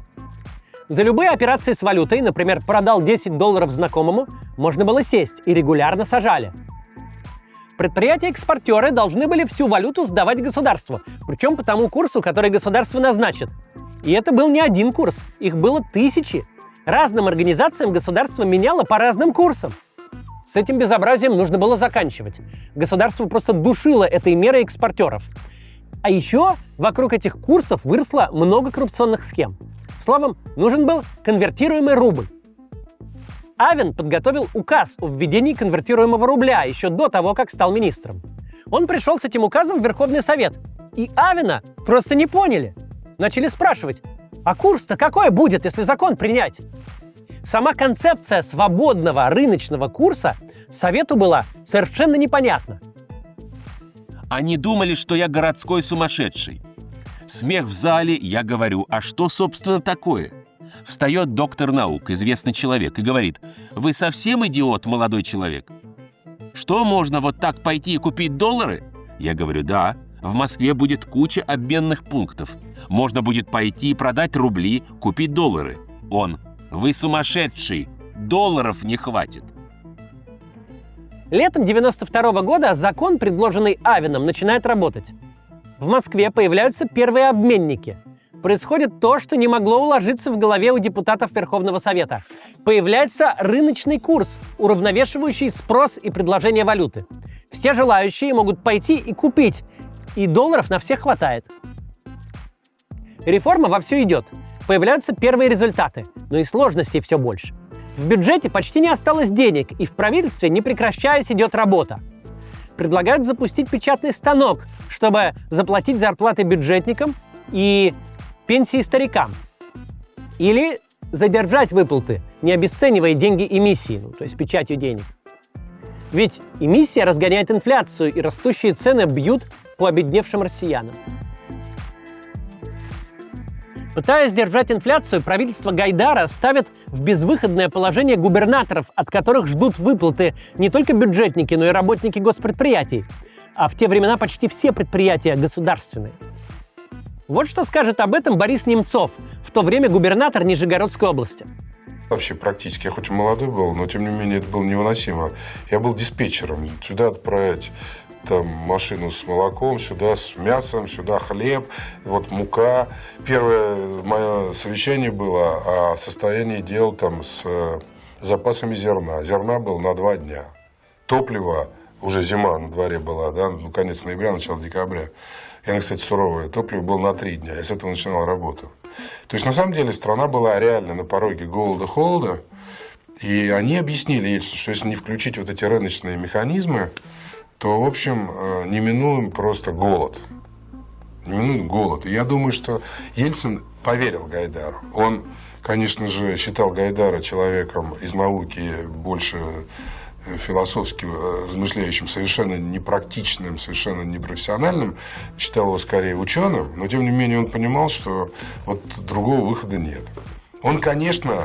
За любые операции с валютой, например, продал $10 знакомому, можно было сесть и регулярно сажали. Предприятия-экспортеры должны были всю валюту сдавать государству, причем по тому курсу, который государство назначит. И это был не один курс, их было тысячи. Разным организациям государство меняло по разным курсам. С этим безобразием нужно было заканчивать. Государство просто душило этой мерой экспортеров. А еще вокруг этих курсов выросло много коррупционных схем. Словом, нужен был конвертируемый рубль. Авин подготовил указ о введении конвертируемого рубля еще до того, как стал министром. Он пришел с этим указом в Верховный Совет, и Авина просто не поняли. Начали спрашивать, а курс-то какой будет, если закон принять? Сама концепция свободного рыночного курса Совету была совершенно непонятна. Они думали, что я городской сумасшедший. Смех в зале, я говорю, а что, собственно, такое? Встает доктор наук, известный человек, и говорит, вы совсем идиот, молодой человек? Что, можно вот так пойти и купить доллары? Я говорю, да, в Москве будет куча обменных пунктов. Можно будет пойти и продать рубли, купить доллары. Он, вы сумасшедший, долларов не хватит. Летом 1992 года закон, предложенный Авином, начинает работать. В Москве появляются первые обменники. происходит то, что не могло уложиться в голове у депутатов Верховного Совета. Появляется рыночный курс, уравновешивающий спрос и предложение валюты. Все желающие могут пойти и купить, и долларов на всех хватает. Реформа вовсю идет. Появляются первые результаты, но и сложностей все больше. В бюджете почти не осталось денег, и в правительстве, не прекращаясь, идет работа. Предлагают запустить печатный станок, чтобы заплатить зарплаты бюджетникам и пенсии старикам. Или задержать выплаты, не обесценивая деньги эмиссии, то есть печатью денег. Ведь эмиссия разгоняет инфляцию, и растущие цены бьют по обедневшим россиянам. Пытаясь сдержать инфляцию, правительство Гайдара ставит в безвыходное положение губернаторов, от которых ждут выплаты не только бюджетники, но и работники госпредприятий. А в те времена почти все предприятия государственные. Вот что скажет об этом Борис Немцов, в то время губернатор Нижегородской области. Вообще практически, я хоть и молодой был, но тем не менее это было невыносимо. Я был диспетчером. Сюда отправить там машину с молоком, сюда с мясом, сюда хлеб, вот мука. Первое мое совещание было о состоянии дел там с запасами зерна. Зерна было на 2 дня. Топливо, уже зима на дворе была, да, конец ноября, начало декабря. И она, кстати, суровая. Топливо было на 3 дня. Я с этого начинал работу. То есть, на самом деле, страна была реально на пороге голода-холода. И они объяснили, что если не включить вот эти рыночные механизмы, то, в общем, неминуем просто голод. Неминуем голод. И я думаю, что Ельцин поверил Гайдару. Он, конечно же, считал Гайдара человеком из науки больше философски размышляющим, совершенно непрактичным, совершенно непрофессиональным. Считал его скорее ученым, но, тем не менее, он понимал, что вот другого выхода нет. Он, конечно...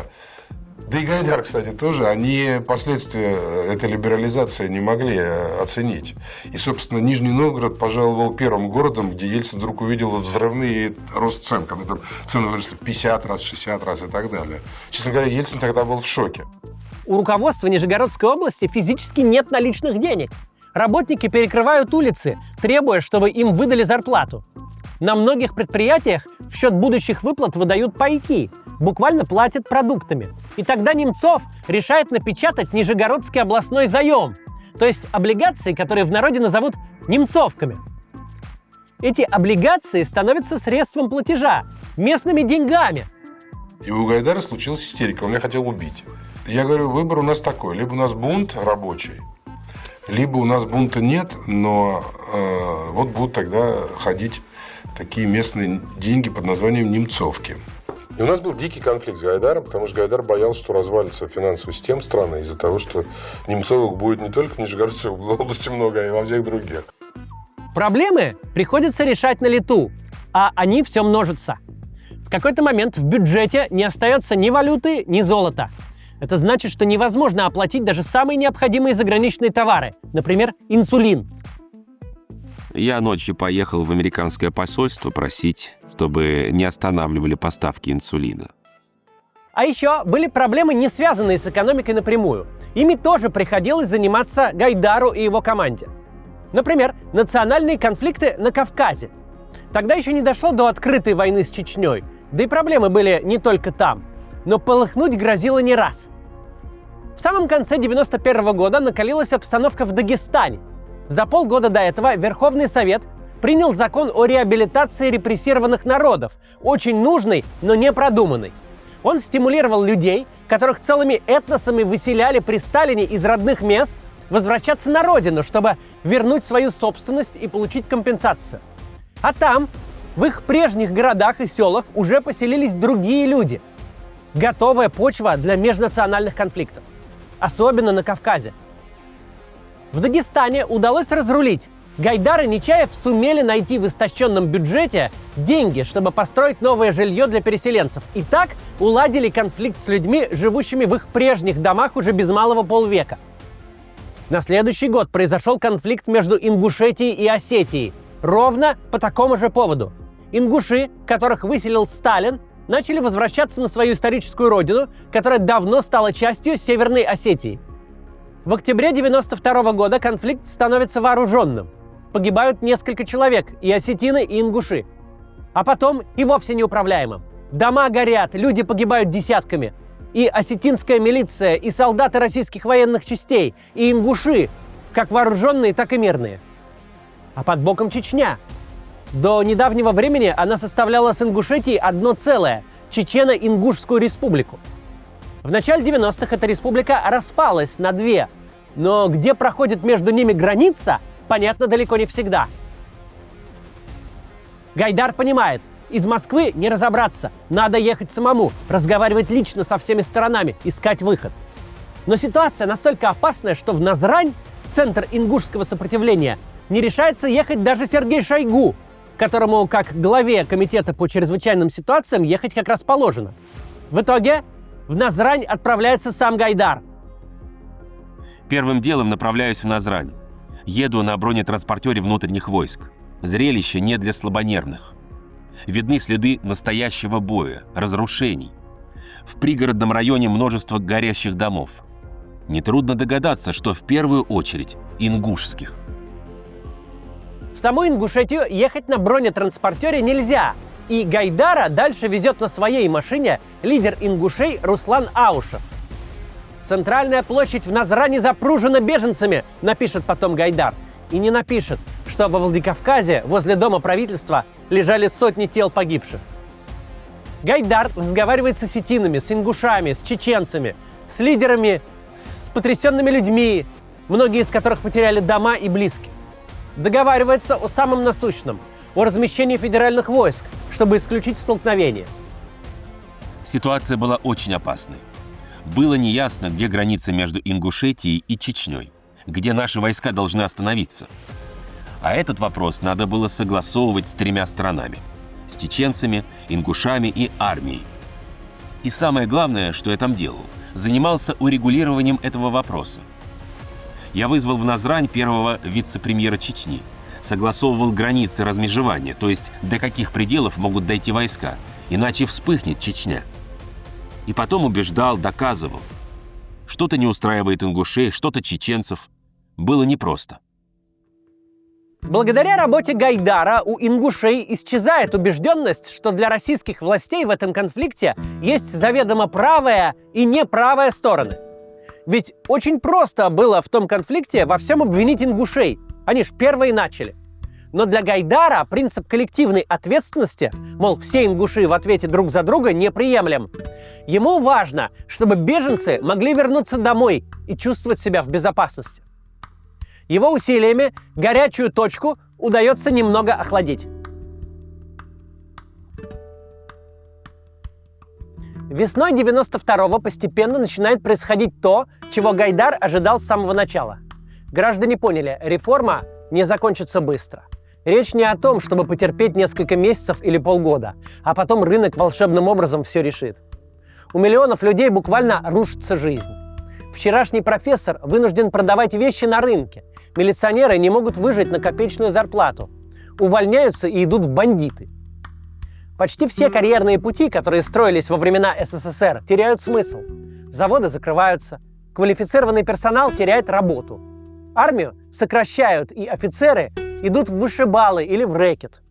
Да и Гайдар, кстати, тоже, они последствия этой либерализации не могли оценить. И, собственно, Нижний Новгород, пожалуй, был первым городом, где Ельцин вдруг увидел взрывный рост цен, когда там цены выросли в 50 раз, 60 раз и так далее. Честно говоря, Ельцин тогда был в шоке. У руководства Нижегородской области физически нет наличных денег. Работники перекрывают улицы, требуя, чтобы им выдали зарплату. На многих предприятиях в счет будущих выплат выдают пайки, буквально платят продуктами. И тогда Немцов решает напечатать Нижегородский областной заем, то есть облигации, которые в народе назовут немцовками. Эти облигации становятся средством платежа, местными деньгами. И у Гайдара случилась истерика, он меня хотел убить. Я говорю, выбор у нас такой, либо у нас бунт рабочий, либо у нас бунта нет, но вот будут тогда ходить такие местные деньги под названием немцовки. И у нас был дикий конфликт с Гайдаром, потому что Гайдар боялся, что развалится финансовая система страны из-за того, что немцовок будет не только в Нижегородской области много, а и во всех других. Проблемы приходится решать на лету, а они все множатся. В какой-то момент в бюджете не остается ни валюты, ни золота. Это значит, что невозможно оплатить даже самые необходимые заграничные товары, например, инсулин. Я ночью поехал в американское посольство просить, чтобы не останавливали поставки инсулина. А еще были проблемы, не связанные с экономикой напрямую. Ими тоже приходилось заниматься Гайдару и его команде. Например, национальные конфликты на Кавказе. Тогда еще не дошло до открытой войны с Чечней, да и проблемы были не только там. Но полыхнуть грозило не раз. В самом конце 1991 года накалилась обстановка в Дагестане. За полгода до этого Верховный Совет принял закон о реабилитации репрессированных народов, очень нужный, но не продуманный. Он стимулировал людей, которых целыми этносами выселяли при Сталине из родных мест, возвращаться на родину, чтобы вернуть свою собственность и получить компенсацию. А там, в их прежних городах и селах, уже поселились другие люди. Готовая почва для межнациональных конфликтов. Особенно на Кавказе. В Дагестане удалось разрулить. Гайдар и Нечаев сумели найти в истощенном бюджете деньги, чтобы построить новое жилье для переселенцев. И так уладили конфликт с людьми, живущими в их прежних домах уже без малого полвека. На следующий год произошел конфликт между Ингушетией и Осетией. Ровно по такому же поводу. Ингуши, которых выселил Сталин, начали возвращаться на свою историческую родину, которая давно стала частью Северной Осетии. В октябре 1992 года конфликт становится вооруженным. Погибают несколько человек, и осетины, и ингуши. А потом и вовсе неуправляемым. Дома горят, люди погибают десятками. И осетинская милиция, и солдаты российских военных частей, и ингуши, как вооруженные, так и мирные. А под боком Чечня. До недавнего времени она составляла с Ингушетией одно целое – Чечено-Ингушскую республику. В начале 90-х эта республика распалась на две, но где проходит между ними граница, понятно далеко не всегда. Гайдар понимает, из Москвы не разобраться, надо ехать самому, разговаривать лично со всеми сторонами, искать выход. Но ситуация настолько опасная, что в Назрань, центр ингушского сопротивления, не решается ехать даже Сергей Шойгу, которому, как главе комитета по чрезвычайным ситуациям, ехать как раз положено. В итоге в Назрань отправляется сам Гайдар. Первым делом направляюсь в Назрань. Еду на бронетранспортере внутренних войск. Зрелище не для слабонервных. Видны следы настоящего боя, разрушений. В пригородном районе множество горящих домов. Нетрудно догадаться, что в первую очередь ингушских. В саму Ингушетию ехать на бронетранспортере нельзя, и Гайдара дальше везет на своей машине лидер ингушей Руслан Аушев. «Центральная площадь в Назрани запружена беженцами», напишет потом Гайдар. И не напишет, что во Владикавказе возле дома правительства лежали сотни тел погибших. Гайдар разговаривает с осетинами, с ингушами, с чеченцами, с лидерами, с потрясенными людьми, многие из которых потеряли дома и близких. Договаривается о самом насущном, о размещении федеральных войск, чтобы исключить столкновение. Ситуация была очень опасной. Было неясно, где граница между Ингушетией и Чечней, где наши войска должны остановиться. А этот вопрос надо было согласовывать с тремя сторонами – с чеченцами, ингушами и армией. И самое главное, что я там делал, занимался урегулированием этого вопроса. Я вызвал в Назрань первого вице-премьера Чечни, согласовывал границы размежевания, то есть до каких пределов могут дойти войска, иначе вспыхнет Чечня. И потом убеждал, доказывал. Что-то не устраивает ингушей, что-то чеченцев. Было непросто. Благодаря работе Гайдара у ингушей исчезает убежденность, что для российских властей в этом конфликте есть заведомо правая и неправая стороны. Ведь очень просто было в том конфликте во всем обвинить ингушей. Они ж первые начали. Но для Гайдара принцип коллективной ответственности, мол, все ингуши в ответе друг за друга, неприемлем. Ему важно, чтобы беженцы могли вернуться домой и чувствовать себя в безопасности. Его усилиями горячую точку удается немного охладить. Весной 92-го постепенно начинает происходить то, чего Гайдар ожидал с самого начала. Граждане поняли, реформа не закончится быстро. Речь не о том, чтобы потерпеть несколько месяцев или полгода, а потом рынок волшебным образом все решит. У миллионов людей буквально рушится жизнь. Вчерашний профессор вынужден продавать вещи на рынке. Милиционеры не могут выжить на копеечную зарплату. Увольняются и идут в бандиты. Почти все карьерные пути, которые строились во времена СССР, теряют смысл. Заводы закрываются, квалифицированный персонал теряет работу. Армию сокращают, и офицеры идут в вышибалы или в рэкет.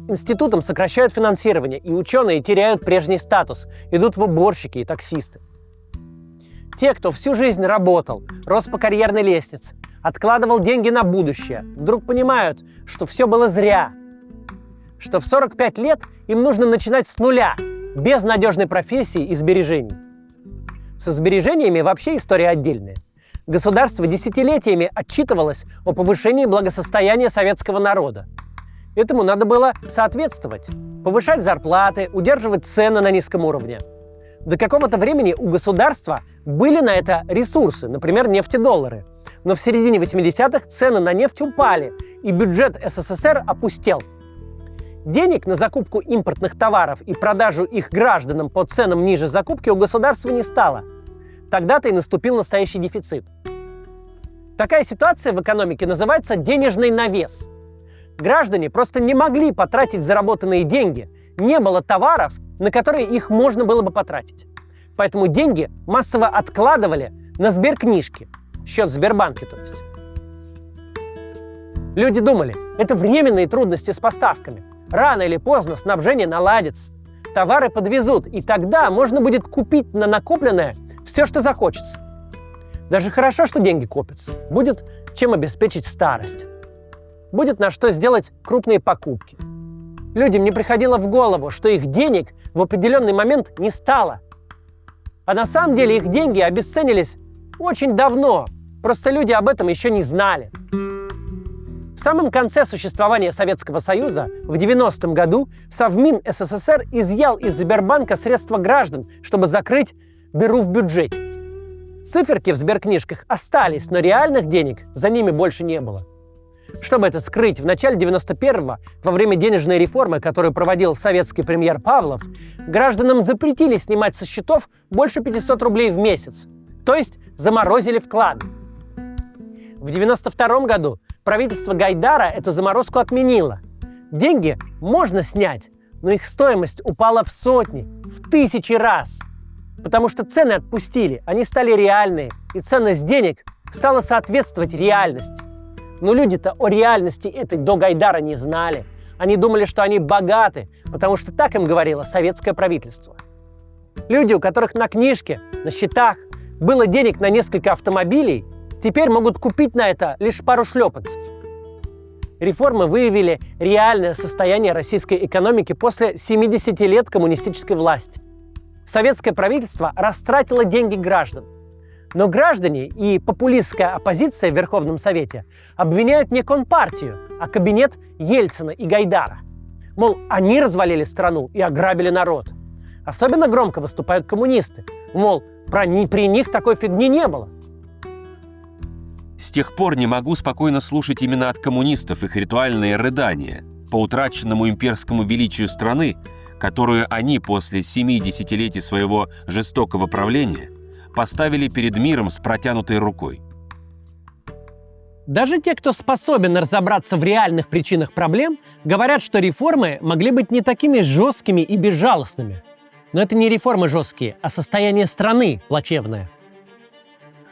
Институтам сокращают финансирование, и ученые теряют прежний статус, идут в уборщики и таксисты. Те, кто всю жизнь работал, рос по карьерной лестнице, откладывал деньги на будущее, вдруг понимают, что все было зря. Что в 45 лет им нужно начинать с нуля, без надежной профессии и сбережений. Со сбережениями вообще история отдельная. Государство десятилетиями отчитывалось о повышении благосостояния советского народа. Этому надо было соответствовать, повышать зарплаты, удерживать цены на низком уровне. До какого-то времени у государства были на это ресурсы, например, нефтедоллары. Но в середине 80-х цены на нефть упали, и бюджет СССР опустел. Денег на закупку импортных товаров и продажу их гражданам по ценам ниже закупки у государства не стало. Тогда-то и наступил настоящий дефицит. Такая ситуация в экономике называется денежный навес. Граждане просто не могли потратить заработанные деньги, не было товаров, на которые их можно было бы потратить. Поэтому деньги массово откладывали на сберкнижки, счет в Сбербанке, то есть. Люди думали, это временные трудности с поставками. Рано или поздно снабжение наладится. Товары подвезут, и тогда можно будет купить на накопленное все, что захочется. Даже хорошо, что деньги копятся. Будет чем обеспечить старость. Будет на что сделать крупные покупки. Людям не приходило в голову, что их денег в определенный момент не стало. А на самом деле их деньги обесценились очень давно. Просто люди об этом еще не знали. В самом конце существования Советского Союза, в 90-м году, Совмин СССР изъял из Сбербанка средства граждан, чтобы закрыть дыру в бюджете. Циферки в сберкнижках остались, но реальных денег за ними больше не было. Чтобы это скрыть, в начале 91-го, во время денежной реформы, которую проводил советский премьер Павлов, гражданам запретили снимать со счетов больше 500 рублей в месяц, то есть заморозили вклады. В 92-м году правительство Гайдара эту заморозку отменило. Деньги можно снять, но их стоимость упала в сотни, в тысячи раз. Потому что цены отпустили, они стали реальные, и ценность денег стала соответствовать реальности. Но люди-то о реальности этой до Гайдара не знали. Они думали, что они богаты, потому что так им говорило советское правительство. Люди, у которых на книжке, на счетах было денег на несколько автомобилей, теперь могут купить на это лишь пару шлепанцев. Реформы выявили реальное состояние российской экономики после 70 лет коммунистической власти. Советское правительство растратило деньги граждан. Но граждане и популистская оппозиция в Верховном Совете обвиняют не Компартию, а кабинет Ельцина и Гайдара. Мол, они развалили страну и ограбили народ. Особенно громко выступают коммунисты. Мол, при них такой фигни не было. С тех пор не могу спокойно слушать именно от коммунистов их ритуальные рыдания по утраченному имперскому величию страны, которую они после 70-летий своего жестокого правления поставили перед миром с протянутой рукой. Даже те, кто способен разобраться в реальных причинах проблем, говорят, что реформы могли быть не такими жесткими и безжалостными. Но это не реформы жесткие, а состояние страны плачевное.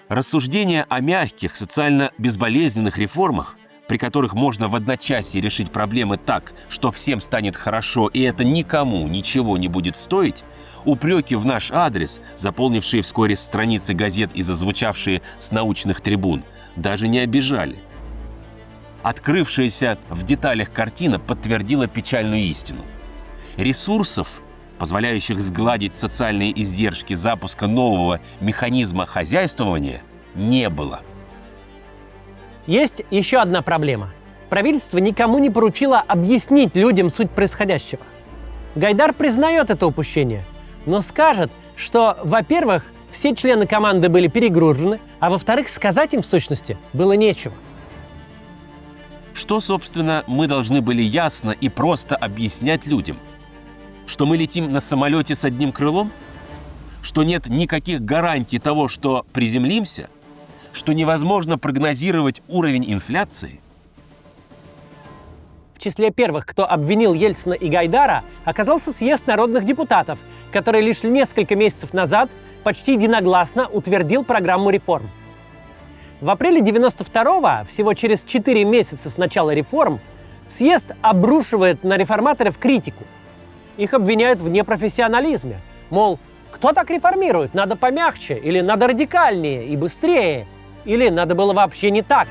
Рассуждения о мягких, социально безболезненных реформах, при которых можно в одночасье решить проблемы так, что всем станет хорошо и это никому ничего не будет стоить, упреки в наш адрес, заполнившие вскоре страницы газет и зазвучавшие с научных трибун, даже не обижали. Открывшаяся в деталях картина подтвердила печальную истину. Ресурсов, позволяющих сгладить социальные издержки запуска нового механизма хозяйствования, не было. Есть еще одна проблема. Правительство никому не поручило объяснить людям суть происходящего. Гайдар признает это упущение, но скажет, что, во-первых, все члены команды были перегружены, а во-вторых, сказать им в сущности было нечего. Что, собственно, мы должны были ясно и просто объяснять людям? Что мы летим на самолете с одним крылом? Что нет никаких гарантий того, что приземлимся? Что невозможно прогнозировать уровень инфляции? В числе первых, кто обвинил Ельцина и Гайдара, оказался съезд народных депутатов, который лишь несколько месяцев назад почти единогласно утвердил программу реформ. В апреле 92-го, всего через 4 месяца с начала реформ, съезд обрушивает на реформаторов критику. Их обвиняют в непрофессионализме. Мол, кто так реформирует? Надо помягче, или надо радикальнее и быстрее, или надо было вообще не так.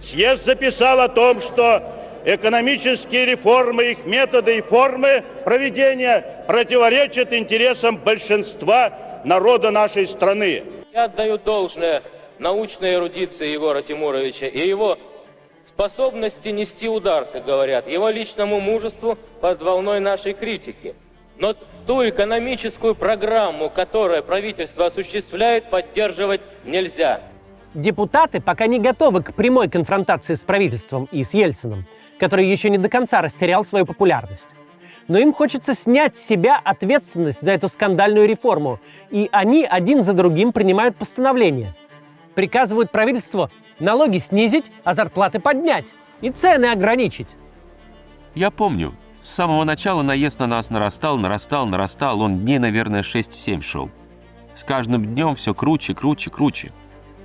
Съезд записал о том, что экономические реформы, их методы и формы проведения противоречат интересам большинства народа нашей страны. Я отдаю должное научной эрудиции Егора Тимуровича и его способности нести удар, как говорят, его личному мужеству под волной нашей критики. Но ту экономическую программу, которую правительство осуществляет, поддерживать нельзя. Депутаты пока не готовы к прямой конфронтации с правительством и с Ельциным, который еще не до конца растерял свою популярность. Но им хочется снять с себя ответственность за эту скандальную реформу, и они один за другим принимают постановления. Приказывают правительству налоги снизить, а зарплаты поднять и цены ограничить. Я помню, с самого начала наезд на нас нарастал, он дней, наверное, 6-7 шел. С каждым днем все круче.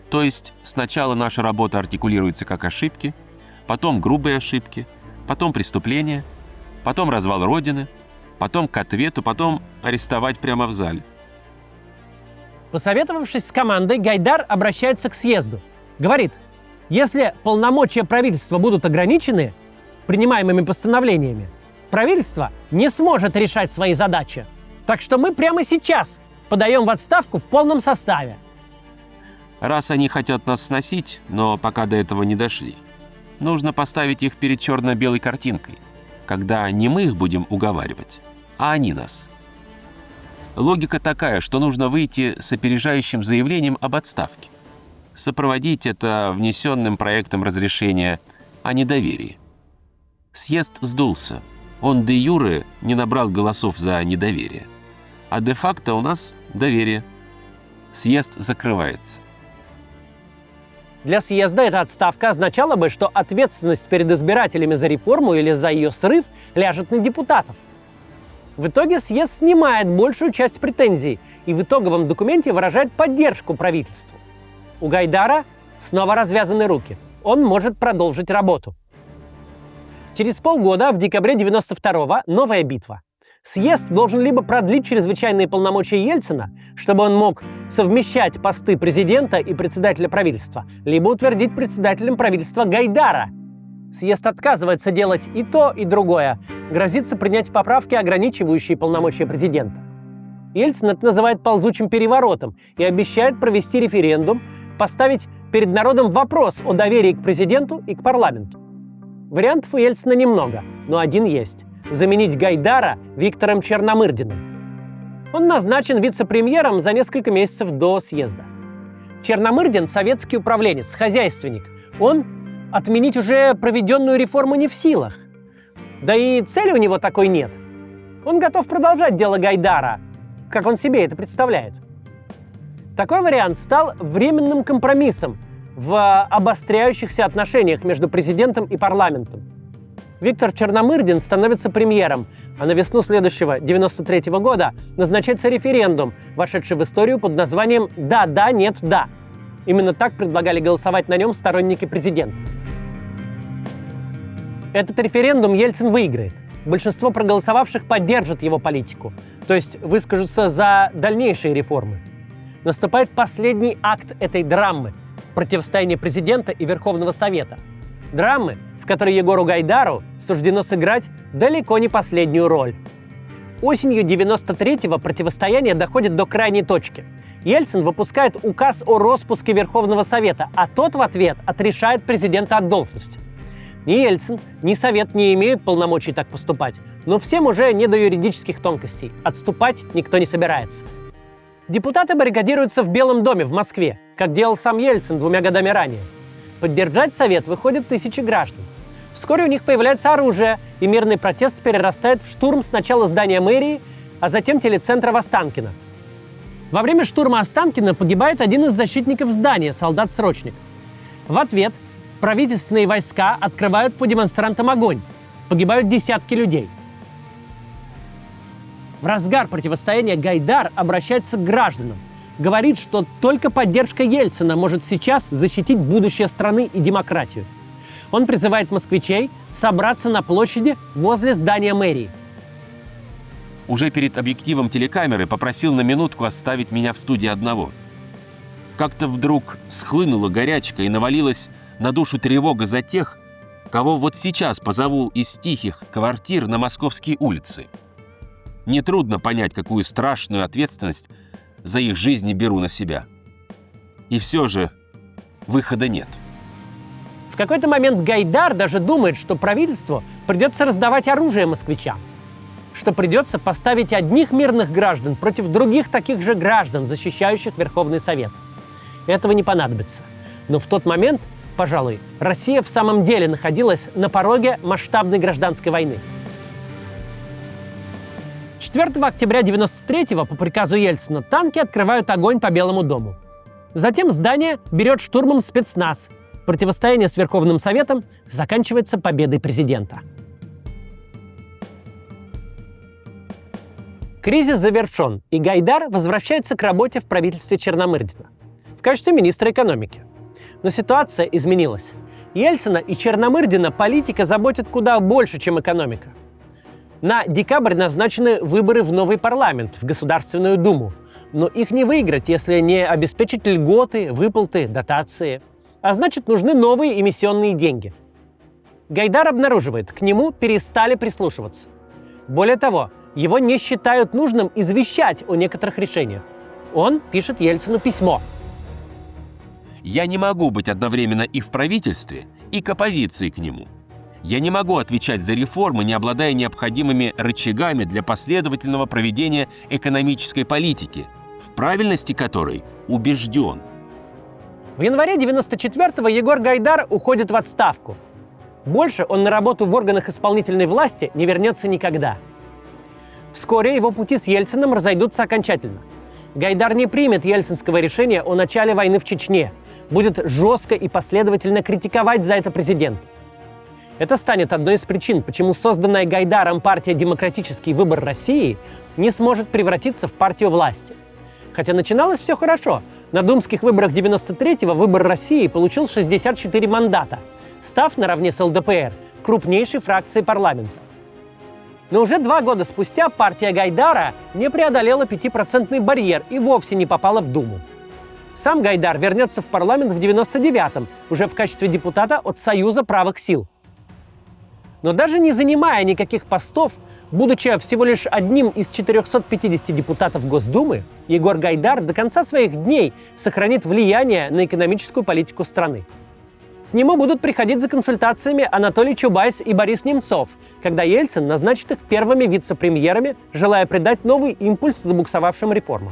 То есть сначала наша работа артикулируется как ошибки, потом грубые ошибки, потом преступления, потом развал Родины, потом к ответу, потом арестовать прямо в зале. Посоветовавшись с командой, Гайдар обращается к съезду. Говорит, если полномочия правительства будут ограничены принимаемыми постановлениями, правительство не сможет решать свои задачи. Так что мы прямо сейчас подаем в отставку в полном составе. Раз они хотят нас сносить, но пока до этого не дошли, нужно поставить их перед черно-белой картинкой, когда не мы их будем уговаривать, а они нас. Логика такая, что нужно выйти с опережающим заявлением об отставке. Сопроводить это внесенным проектом разрешения о недоверии. Съезд сдулся. Он де-юре не набрал голосов за недоверие. А де-факто у нас доверие. Съезд закрывается. Для съезда эта отставка означала бы, что ответственность перед избирателями за реформу или за ее срыв ляжет на депутатов. В итоге съезд снимает большую часть претензий и в итоговом документе выражает поддержку правительству. У Гайдара снова развязаны руки. Он может продолжить работу. Через полгода, в декабре 92-го, новая битва. Съезд должен либо продлить чрезвычайные полномочия Ельцина, чтобы он мог совмещать посты президента и председателя правительства, либо утвердить председателем правительства Гайдара. Съезд отказывается делать и то, и другое. Грозится принять поправки, ограничивающие полномочия президента. Ельцин это называет ползучим переворотом и обещает провести референдум, поставить перед народом вопрос о доверии к президенту и к парламенту. Вариантов у Ельцина немного, но один есть – заменить Гайдара Виктором Черномырдиным. Он назначен вице-премьером за несколько месяцев до съезда. Черномырдин – советский управленец, хозяйственник. Он отменить уже проведенную реформу не в силах. Да и цели у него такой нет. Он готов продолжать дело Гайдара, как он себе это представляет. Такой вариант стал временным компромиссом в обостряющихся отношениях между президентом и парламентом. Виктор Черномырдин становится премьером, а на весну следующего, 93-го года, назначается референдум, вошедший в историю под названием «Да-да, нет-да». Именно так предлагали голосовать на нем сторонники президента. Этот референдум Ельцин выиграет. Большинство проголосовавших поддержит его политику, то есть выскажутся за дальнейшие реформы. Наступает последний акт этой драмы – противостояние президента и Верховного Совета. Драмы, в которой Егору Гайдару суждено сыграть далеко не последнюю роль. Осенью 93-го противостояние доходит до крайней точки. Ельцин выпускает указ о роспуске Верховного Совета, а тот в ответ отрешает президента от должности. Ни Ельцин, ни Совет не имеют полномочий так поступать, но всем уже не до юридических тонкостей. Отступать никто не собирается. Депутаты баррикадируются в Белом доме в Москве, как делал сам Ельцин 2 годами ранее. Поддержать Совет выходят тысячи граждан. Вскоре у них появляется оружие, и мирный протест перерастает в штурм сначала здания мэрии, а затем телецентра в Останкино. Во время штурма Останкино погибает один из защитников здания, солдат-срочник. В ответ правительственные войска открывают по демонстрантам огонь. Погибают десятки людей. В разгар противостояния Гайдар обращается к гражданам. Говорит, что только поддержка Ельцина может сейчас защитить будущее страны и демократию. Он призывает москвичей собраться на площади возле здания мэрии. Уже перед объективом телекамеры попросил на минутку оставить меня в студии одного. Как-то вдруг схлынула горячка и навалилась на душу тревога за тех, кого вот сейчас позову из тихих квартир на московские улицы. Нетрудно понять, какую страшную ответственность за их жизни беру на себя. И все же выхода нет. В какой-то момент Гайдар даже думает, что правительству придется раздавать оружие москвичам, что придется поставить одних мирных граждан против других таких же граждан, защищающих Верховный Совет. Этого не понадобится. Но в тот момент, пожалуй, Россия в самом деле находилась на пороге масштабной гражданской войны. 4 октября 93-го по приказу Ельцина танки открывают огонь по Белому дому. Затем здание берет штурмом спецназ. Противостояние с Верховным Советом заканчивается победой президента. Кризис завершен, и Гайдар возвращается к работе в правительстве Черномырдина в качестве министра экономики. Но ситуация изменилась. Ельцина и Черномырдина политика заботит куда больше, чем экономика. На декабрь назначены выборы в новый парламент, в Государственную Думу. Но их не выиграть, если не обеспечить льготы, выплаты, дотации. А значит, нужны новые эмиссионные деньги. Гайдар обнаруживает, к нему перестали прислушиваться. Более того, его не считают нужным извещать о некоторых решениях. Он пишет Ельцину письмо. «Я не могу быть одновременно и в правительстве, и к оппозиции к нему. Я не могу отвечать за реформы, не обладая необходимыми рычагами для последовательного проведения экономической политики, в правильности которой убежден». В январе 1994-го Егор Гайдар уходит в отставку. Больше он на работу в органах исполнительной власти не вернется никогда. Вскоре его пути с Ельциным разойдутся окончательно. Гайдар не примет ельцинского решения о начале войны в Чечне, будет жестко и последовательно критиковать за это президента. Это станет одной из причин, почему созданная Гайдаром партия «Демократический выбор России» не сможет превратиться в партию власти. Хотя начиналось все хорошо. На думских выборах 93-го «Выбор России» получил 64 мандата, став наравне с ЛДПР крупнейшей фракцией парламента. Но уже 2 года спустя партия Гайдара не преодолела 5% барьер и вовсе не попала в Думу. Сам Гайдар вернется в парламент в 99-м, уже в качестве депутата от Союза правых сил. Но даже не занимая никаких постов, будучи всего лишь одним из 450 депутатов Госдумы, Егор Гайдар до конца своих дней сохранит влияние на экономическую политику страны. К нему будут приходить за консультациями Анатолий Чубайс и Борис Немцов, когда Ельцин назначит их первыми вице-премьерами, желая придать новый импульс забуксовавшим реформам.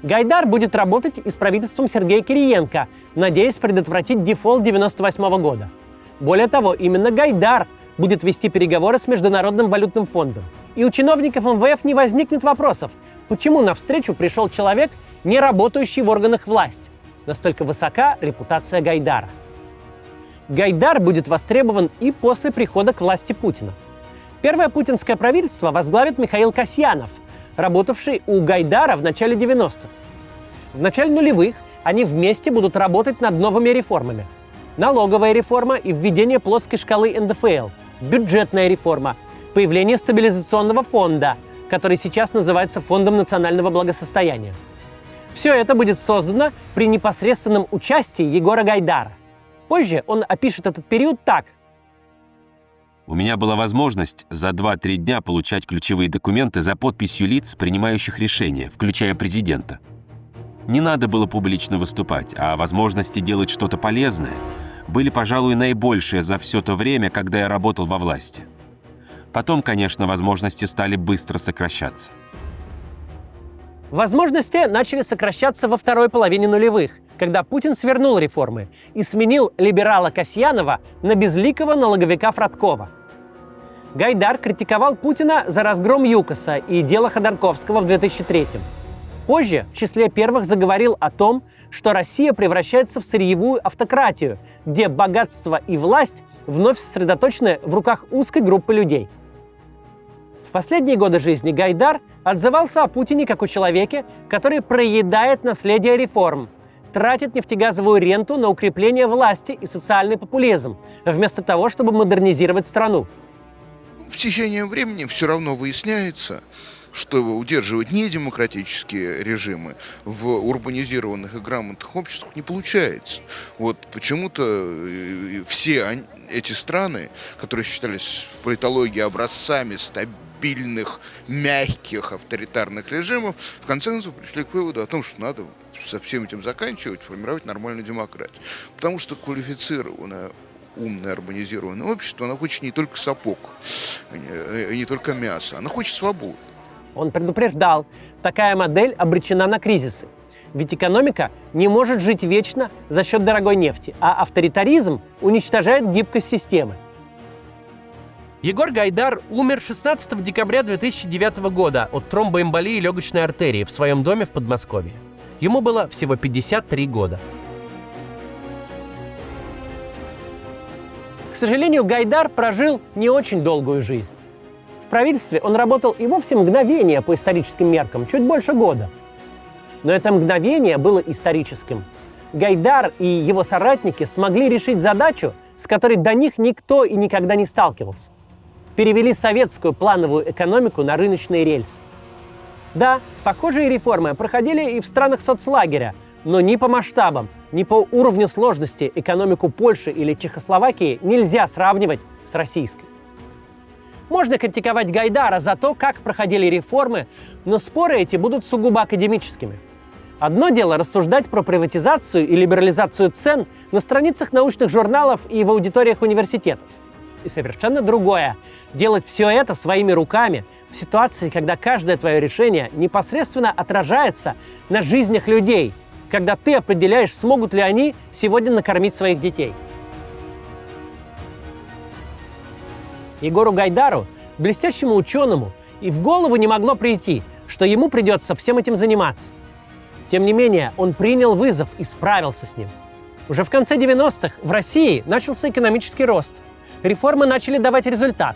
Гайдар будет работать и с правительством Сергея Кириенко, надеясь предотвратить дефолт 1998 года. Более того, именно Гайдар будет вести переговоры с Международным валютным фондом. И у чиновников МВФ не возникнет вопросов, почему навстречу пришел человек, не работающий в органах власти. Настолько высока репутация Гайдара. Гайдар будет востребован и после прихода к власти Путина. Первое путинское правительство возглавит Михаил Касьянов, работавший у Гайдара в начале 90-х. В начале нулевых они вместе будут работать над новыми реформами. Налоговая реформа и введение плоской шкалы НДФЛ, бюджетная реформа, появление стабилизационного фонда, который сейчас называется Фондом национального благосостояния. Все это будет создано при непосредственном участии Егора Гайдара. Позже он опишет этот период так. У меня была возможность за 2-3 дня получать ключевые документы за подписью лиц, принимающих решения, включая президента. Не надо было публично выступать, а возможности делать что-то полезное были, пожалуй, наибольшие за все то время, когда я работал во власти. Потом, конечно, возможности стали быстро сокращаться. Возможности начали сокращаться во второй половине нулевых, когда Путин свернул реформы и сменил либерала Касьянова на безликого налоговика Фродкова. Гайдар критиковал Путина за разгром ЮКОСа и дело Ходорковского в 2003-м. Позже в числе первых заговорил о том, что Россия превращается в сырьевую автократию, где богатство и власть вновь сосредоточены в руках узкой группы людей. В последние годы жизни Гайдар отзывался о Путине как о человеке, который проедает наследие реформ, тратит нефтегазовую ренту на укрепление власти и социальный популизм, вместо того, чтобы модернизировать страну. В течение времени все равно выясняется, что удерживать недемократические режимы в урбанизированных и грамотных обществах не получается. Вот почему-то все эти страны, которые считались в политологии образцами стабильных, мягких авторитарных режимов, в конце концов пришли к выводу о том, что надо со всем этим заканчивать, формировать нормальную демократию. Потому что квалифицированная, умное, урбанизированное общество, оно хочет не только сапог, не только мясо, оно хочет свободы. Он предупреждал, такая модель обречена на кризисы. Ведь экономика не может жить вечно за счет дорогой нефти, а авторитаризм уничтожает гибкость системы. Егор Гайдар умер 16 декабря 2009 года от тромбоэмболии легочной артерии в своем доме в Подмосковье. Ему было всего 53 года. К сожалению, Гайдар прожил не очень долгую жизнь. В правительстве он работал и вовсе мгновение по историческим меркам, чуть больше года. Но это мгновение было историческим. Гайдар и его соратники смогли решить задачу, с которой до них никто и никогда не сталкивался. перевели советскую плановую экономику на рыночные рельсы. Да, похожие реформы проходили и в странах соцлагеря, но ни по масштабам, ни по уровню сложности экономику Польши или Чехословакии нельзя сравнивать с российской. Можно критиковать Гайдара за то, как проходили реформы, но споры эти будут сугубо академическими. Одно дело рассуждать про приватизацию и либерализацию цен на страницах научных журналов и в аудиториях университетов. И совершенно другое – делать все это своими руками в ситуации, когда каждое твое решение непосредственно отражается на жизнях людей, когда ты определяешь, смогут ли они сегодня накормить своих детей. Егору Гайдару, блестящему ученому, и в голову не могло прийти, что ему придется всем этим заниматься. Тем не менее, он принял вызов и справился с ним. Уже в конце 90-х в России начался экономический рост. Реформы начали давать результат.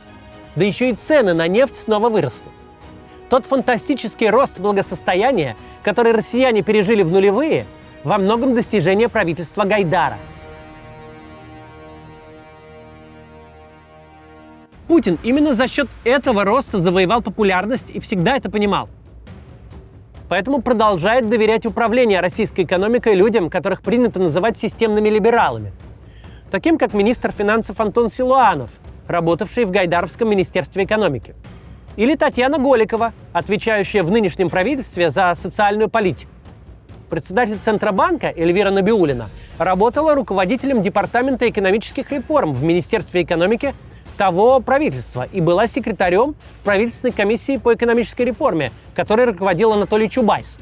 Да еще и цены на нефть снова выросли. Тот фантастический рост благосостояния, который россияне пережили в нулевые, во многом достижение правительства Гайдара. Путин именно за счет этого роста завоевал популярность и всегда это понимал. Поэтому продолжает доверять управление российской экономикой людям, которых принято называть системными либералами. Таким как министр финансов Антон Силуанов, работавший в Гайдаровском министерстве экономики. Или Татьяна Голикова, отвечающая в нынешнем правительстве за социальную политику. Председатель Центробанка Эльвира Набиуллина работала руководителем департамента экономических реформ в Министерстве экономики того правительства и была секретарем в правительственной комиссии по экономической реформе, которой руководил Анатолий Чубайс.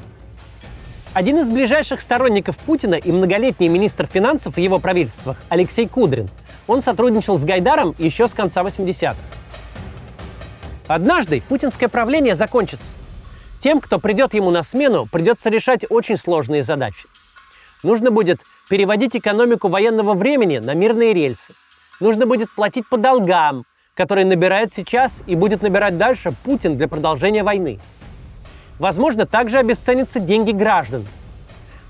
Один из ближайших сторонников Путина и многолетний министр финансов в его правительствах Алексей Кудрин. Он сотрудничал с Гайдаром еще с конца 80-х. Однажды путинское правление закончится. Тем, кто придет ему на смену, придется решать очень сложные задачи. Нужно будет переводить экономику военного времени на мирные рельсы. Нужно будет платить по долгам, которые набирает сейчас и будет набирать дальше Путин для продолжения войны. Возможно, также обесценятся деньги граждан.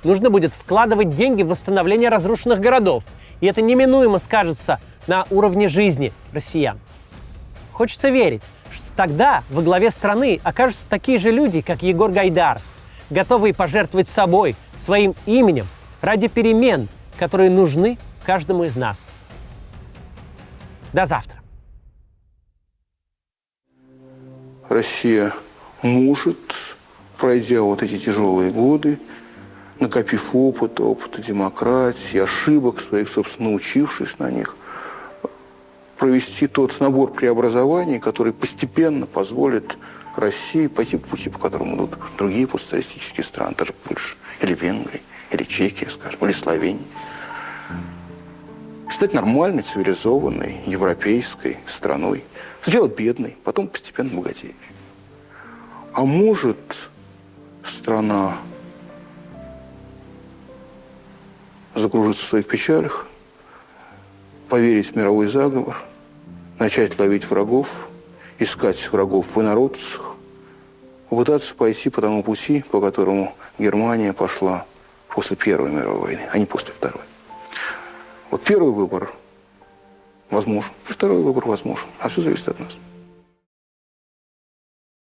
Нужно будет вкладывать деньги в восстановление разрушенных городов, и это неминуемо скажется на уровне жизни россиян. Хочется верить, что тогда во главе страны окажутся такие же люди, как Егор Гайдар, готовые пожертвовать собой, своим именем ради перемен, которые нужны каждому из нас. До завтра. Россия может, пройдя вот эти тяжелые годы, накопив опыта демократии, ошибок своих, собственно, научившись на них, провести тот набор преобразований, который постепенно позволит России пойти по пути, по которому идут другие постсоветические страны, даже Польша, или Венгрия, или Чехия, скажем, или Словения. Стать нормальной, цивилизованной, европейской страной. Сначала бедной, потом постепенно богатеющей. А может страна закружиться в своих печалях, поверить в мировой заговор, начать ловить врагов, искать врагов в инородцах, попытаться пойти по тому пути, по которому Германия пошла после Первой мировой войны, а не после Второй. Вот первый выбор возможен, и второй выбор возможен. А все зависит от нас.